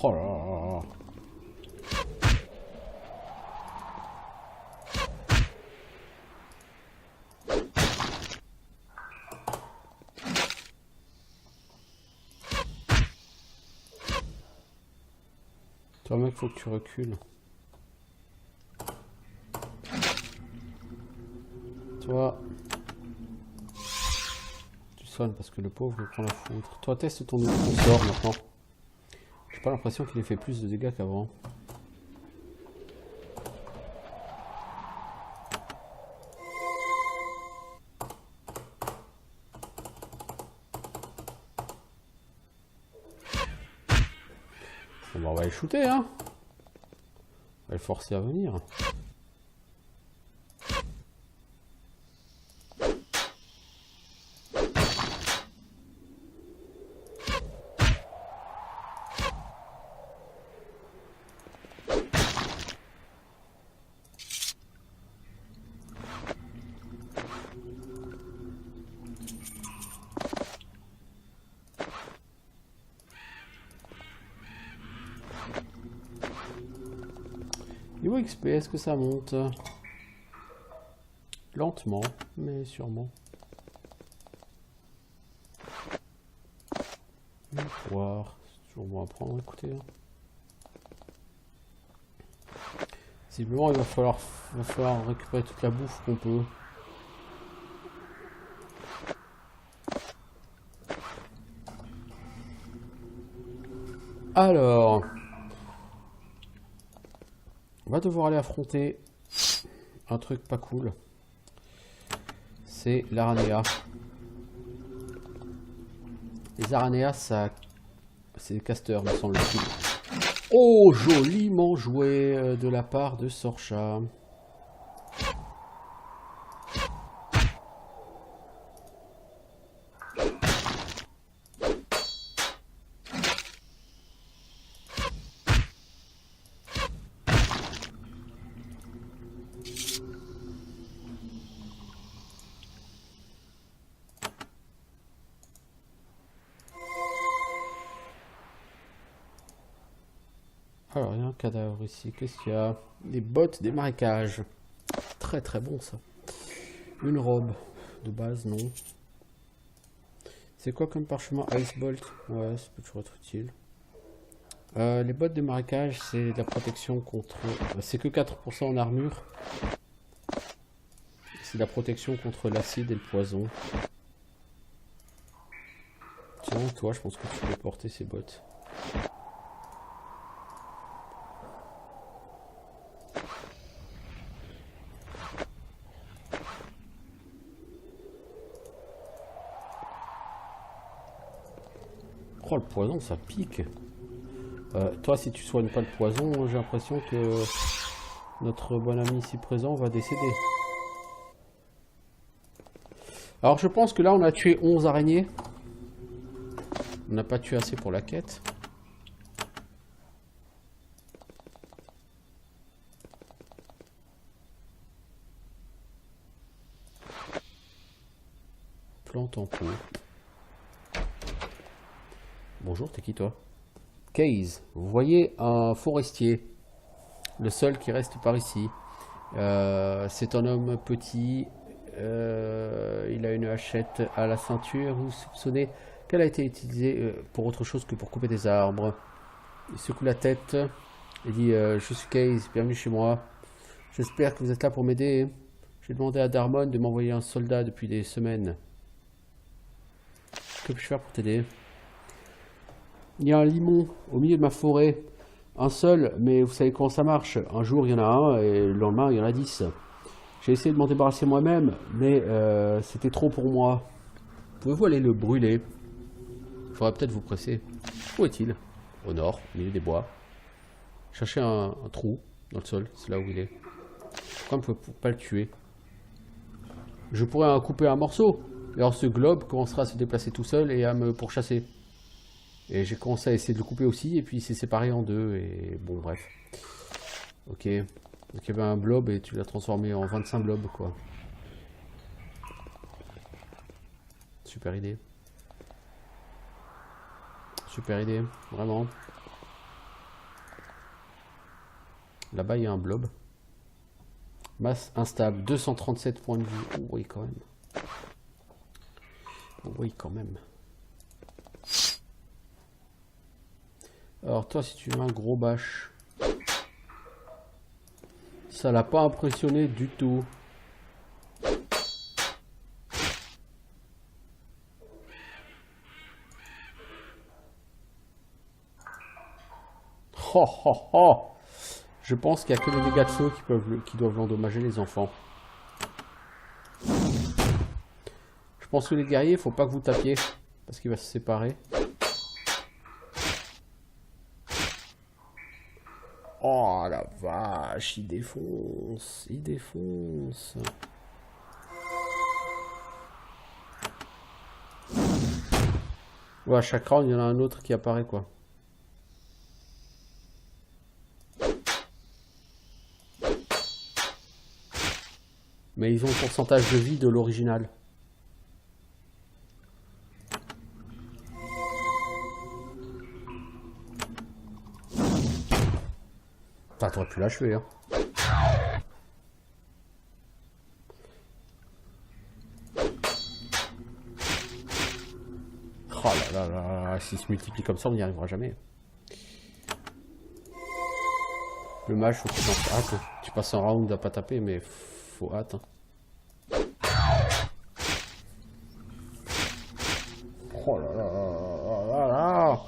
Oh là là. Toi mec, faut que tu recules. Toi, tu soignes parce que le pauvre il prend la foudre. Toi, teste ton nouveau sort maintenant. J'ai pas l'impression qu'il ait fait plus de dégâts qu'avant. Bon, bah, on va les shooter, hein. On va les forcer à venir. Niveau XP, est-ce que ça monte? Lentement, mais sûrement. Voir, c'est toujours bon à prendre, écoutez. Visiblement, il va falloir récupérer toute la bouffe qu'on peut. Alors, on va devoir aller affronter un truc pas cool. C'est l'Aranea. Les Araneas, ça, c'est des casteurs, me semble-t-il. Oh, joliment joué de la part de Sorcha. Alors, il y a un cadavre ici. Qu'est-ce qu'il y a? Des bottes, des marécages. Très très bon ça. Une robe. De base, non. C'est quoi comme parchemin? Icebolt. Ouais, ça peut toujours être utile. Les bottes des marécages, c'est de la protection contre... C'est que 4% en armure. C'est de la protection contre l'acide et le poison. Tiens, toi, je pense que tu peux porter ces bottes. Oh, le poison, ça pique. Toi, si tu soignes pas le poison, j'ai l'impression que Notre bon ami ici présent va décéder. Alors je pense que là on a tué 11 araignées. On n'a pas tué assez pour la quête. Plante en pot. Bonjour, t'es qui toi? Case, vous voyez un forestier. Le seul qui reste par ici. C'est un homme petit. Il a une hachette à la ceinture. Vous soupçonnez qu'elle a été utilisée pour autre chose que pour couper des arbres. Il secoue la tête. Il dit je suis Case, bienvenue chez moi. J'espère que vous êtes là pour m'aider. J'ai demandé à Darmon de m'envoyer un soldat depuis des semaines. Que puis-je faire pour t'aider? Il y a un limon au milieu de ma forêt. Un seul, mais vous savez comment ça marche. Un jour, il y en a un, et le lendemain, il y en a 10. J'ai essayé de m'en débarrasser moi-même, mais c'était trop pour moi. Pouvez-vous aller le brûler? Il faudrait peut-être vous presser. Où est-il? Au nord, au milieu des bois. Cherchez un trou dans le sol, c'est là où il est. Pourquoi on ne peut pas le tuer? Je pourrais en couper un morceau. Et alors ce globe commencera à se déplacer tout seul et à me pourchasser. Et j'ai commencé à essayer de le couper aussi, et puis il s'est séparé en deux, et bon, bref. Ok. Donc il y avait un blob, et tu l'as transformé en 25 blobs, quoi. Super idée. Super idée, vraiment. Là-bas, il y a un blob. Masse instable, 237 points de vue. Oh, oui, quand même. Oh, oui, quand même. Alors toi, si tu veux un gros bâche, ça l'a pas impressionné du tout. Oh, oh, oh. Je pense qu'il n'y a que les dégâts de feu qui doivent l'endommager, les enfants. Je pense que les guerriers, faut pas que vous tapiez, parce qu'il va se séparer. Oh la vache, il défonce, il défonce. Ouais, à chaque round, il y en a un autre qui apparaît, quoi. Mais ils ont le pourcentage de vie de l'original. Enfin, t'aurais pu l'achever, hein. Oh là là là, s'il se multiplie comme ça, on n'y arrivera jamais. Le mage, faut que tu passes hâte. Tu passes un round à pas taper, mais faut hâte. Hein. Oh là là là là là.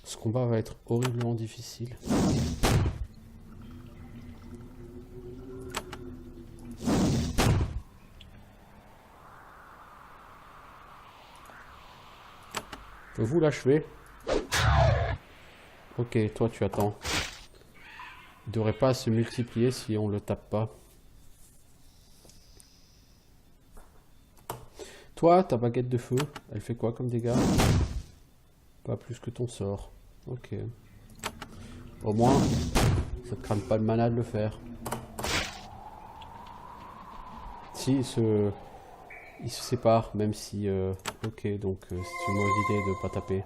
Ce combat va être horriblement difficile. Vous l'achever? Ok, toi tu attends. Il ne devrait pas se multiplier si on le tape pas. Toi, ta baguette de feu, elle fait quoi comme dégâts? Pas plus que ton sort. Ok. Au moins, ça te crame pas le mana de le faire. Si, il se sépare, même si... ok, donc c'est une mauvaise idée de pas taper.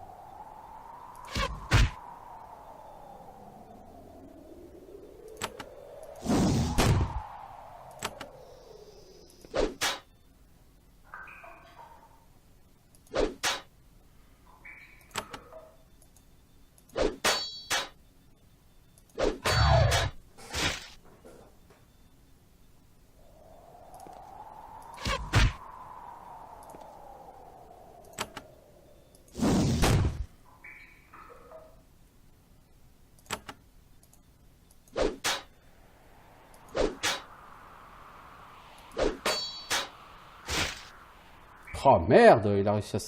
Oh merde, il a réussi à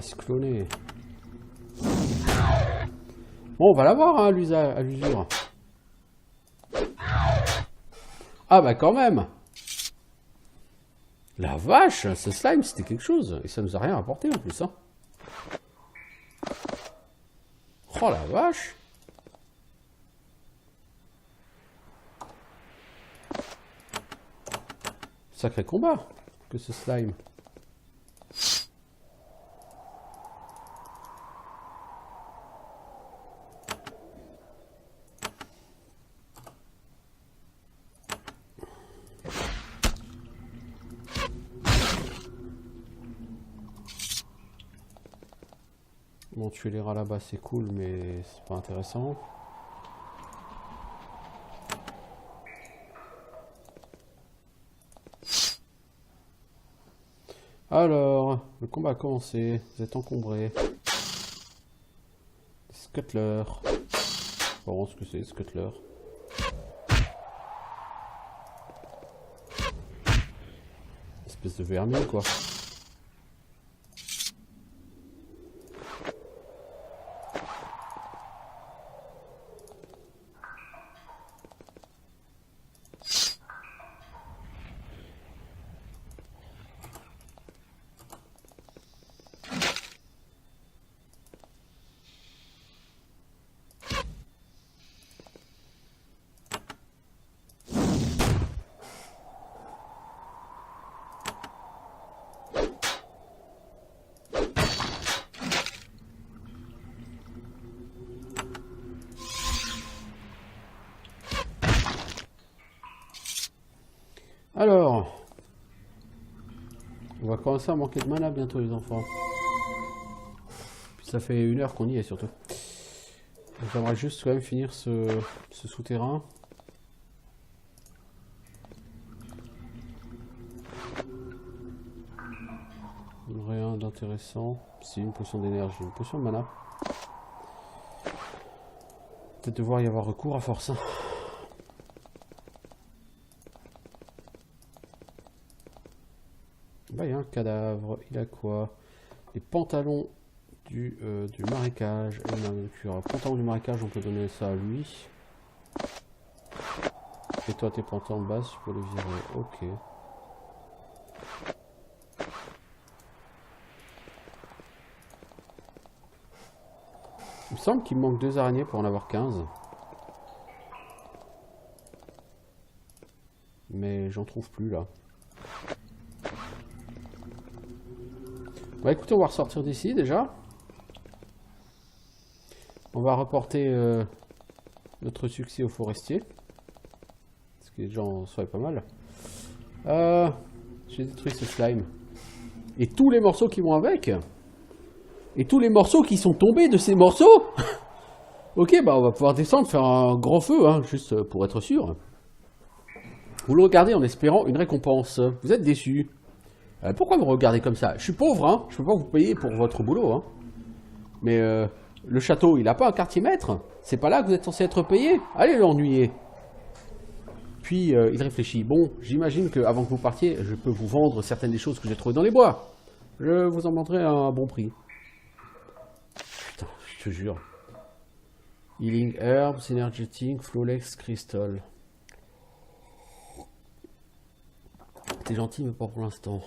se cloner. Bon, on va l'avoir, hein, à l'usure. Ah bah quand même. La vache, ce slime c'était quelque chose. Et ça nous a rien apporté en plus. Hein. Oh la vache. Sacré combat que ce slime. Bon, tuer les rats là-bas c'est cool, mais c'est pas intéressant. Alors, le combat a commencé. Vous êtes encombrés. Scuttler. Bon, ce que c'est, Scuttler. Espèce de vermine, quoi. Alors, on va commencer à manquer de mana bientôt les enfants. Puis ça fait 1 heure qu'on y est surtout. J'aimerais juste quand même finir ce souterrain. Rien d'intéressant. C'est une potion d'énergie, une potion de mana. Peut-être devoir y avoir recours à force. Hein. Bah, il y a un cadavre. Il a quoi? Les pantalons du marécage. Et une armure. Pantalon du marécage, on peut donner ça à lui. Et toi, tes pantalons de base, tu peux les virer. Ok. Il me semble qu'il me manque 2 araignées pour en avoir 15. Mais j'en trouve plus là. Bah écoutez, on va ressortir d'ici déjà. On va reporter notre succès au forestier. Parce que les gens en seraient pas mal. J'ai détruit ce slime. Et tous les morceaux qui vont avec. Et tous les morceaux qui sont tombés de ces morceaux. Ok, bah on va pouvoir descendre, faire un grand feu, hein, juste pour être sûr. Vous le regardez en espérant une récompense. Vous êtes déçu. Pourquoi vous regardez comme ça? Je suis pauvre, hein. Je peux pas vous payer pour votre boulot, hein. Mais le château, il a pas un quartier maître. C'est pas là que vous êtes censé être payé. Allez l'ennuyer. Puis il réfléchit. Bon, j'imagine qu'avant que vous partiez, je peux vous vendre certaines des choses que j'ai trouvées dans les bois. Je vous en vendrai à un bon prix. Putain, je te jure. Healing Herbs, Energetic, Flawless Crystal. T'es gentil, mais pas pour l'instant.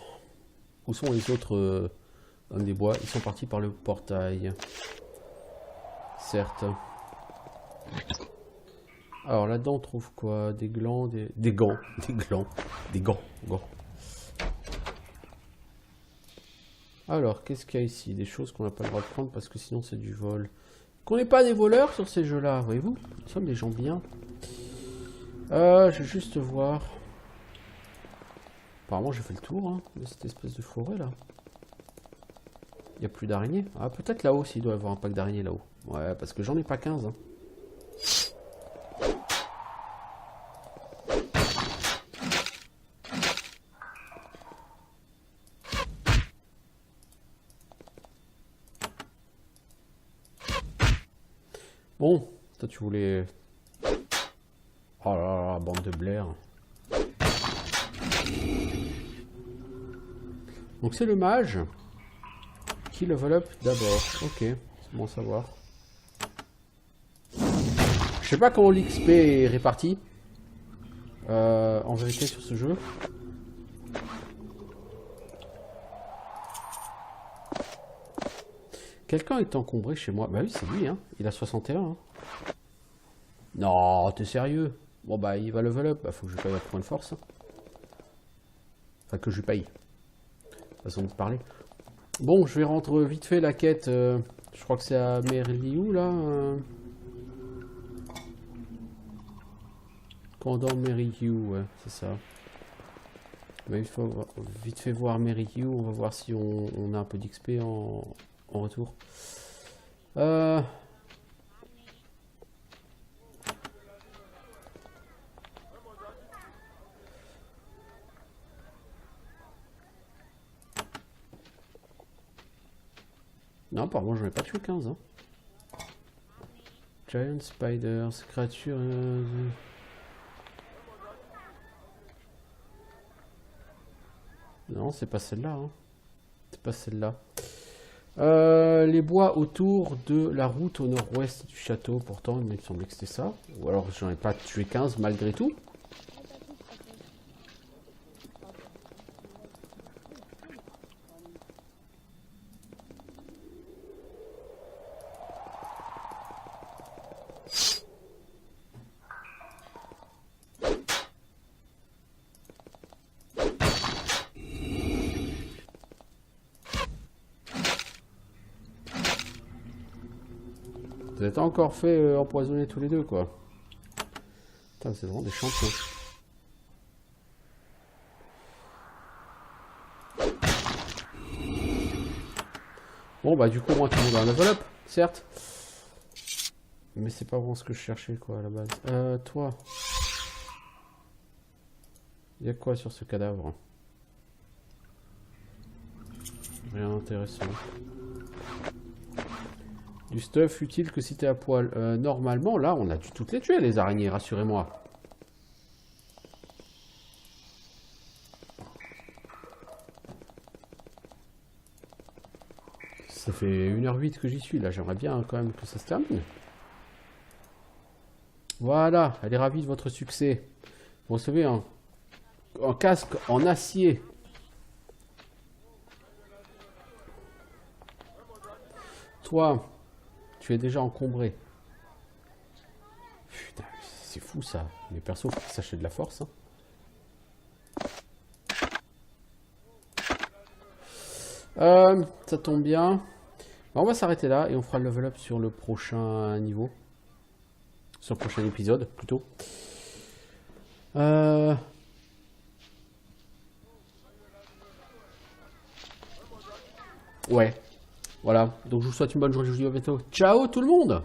Où sont les autres hommes des bois? Ils sont partis par le portail. Certes. Alors là-dedans, on trouve quoi? Des glands, des gants. Des glands. Des gants. Alors, qu'est-ce qu'il y a ici? Des choses qu'on n'a pas le droit de prendre parce que sinon c'est du vol. Qu'on n'est pas des voleurs sur ces jeux-là, voyez-vous? Nous sommes des gens bien. Je vais juste voir. Apparemment, j'ai fait le tour hein, de cette espèce de forêt là. Il n'y a plus d'araignées. Ah, peut-être là-haut, s'il doit y avoir un pack d'araignées là-haut. Ouais, parce que j'en ai pas 15. Hein. Bon, toi tu voulais... Oh là là, bande de Blair. Donc c'est le mage qui level up d'abord. Ok, c'est bon à savoir. Je sais pas comment l'XP est réparti. En vérité sur ce jeu. Quelqu'un est encombré chez moi. Bah oui, c'est lui, hein. Il a 61. Hein. Non, t'es sérieux? Bon bah il va level up. Bah faut que je paye un point de force. Enfin que je lui paye. Façon de parler. Bon, je vais rendre vite fait la quête. Je crois que c'est à Merliou là. Pendant Merliou, ouais, c'est ça. Mais il faut vite fait voir Merliou. On va voir si on a un peu d'XP en retour. Non, apparemment, je n'ai pas tué 15. Hein. Giant Spiders, créatures... Non, c'est pas celle-là. Hein. C'est pas celle-là. Les bois autour de la route au nord-ouest du château. Pourtant, il me semblait que c'était ça. Ou alors, j'en ai pas tué 15 malgré tout. Vous êtes encore fait empoisonner tous les deux, quoi. Putain, c'est vraiment des champions. Bon, bah, du coup, moi, tout le monde a un level up, certes. Mais c'est pas vraiment ce que je cherchais, quoi, à la base. Toi. Il y a quoi sur ce cadavre? Rien d'intéressant. Du stuff utile que si t'es à poil. Normalement, là, on a dû toutes les tuer, les araignées, rassurez-moi. Ça fait 1h08 que j'y suis, là. J'aimerais bien quand même que ça se termine. Voilà, elle est ravie de votre succès. Vous recevez un casque en acier. Toi, tu es déjà encombré. Putain, c'est fou ça. Les persos, faut qu'ils s'achètent de la force. Hein. Ça tombe bien. On va s'arrêter là et on fera le level up sur le prochain niveau. Sur le prochain épisode, plutôt. Ouais. Voilà. Donc je vous souhaite une bonne journée. Je vous dis à bientôt. Ciao tout le monde!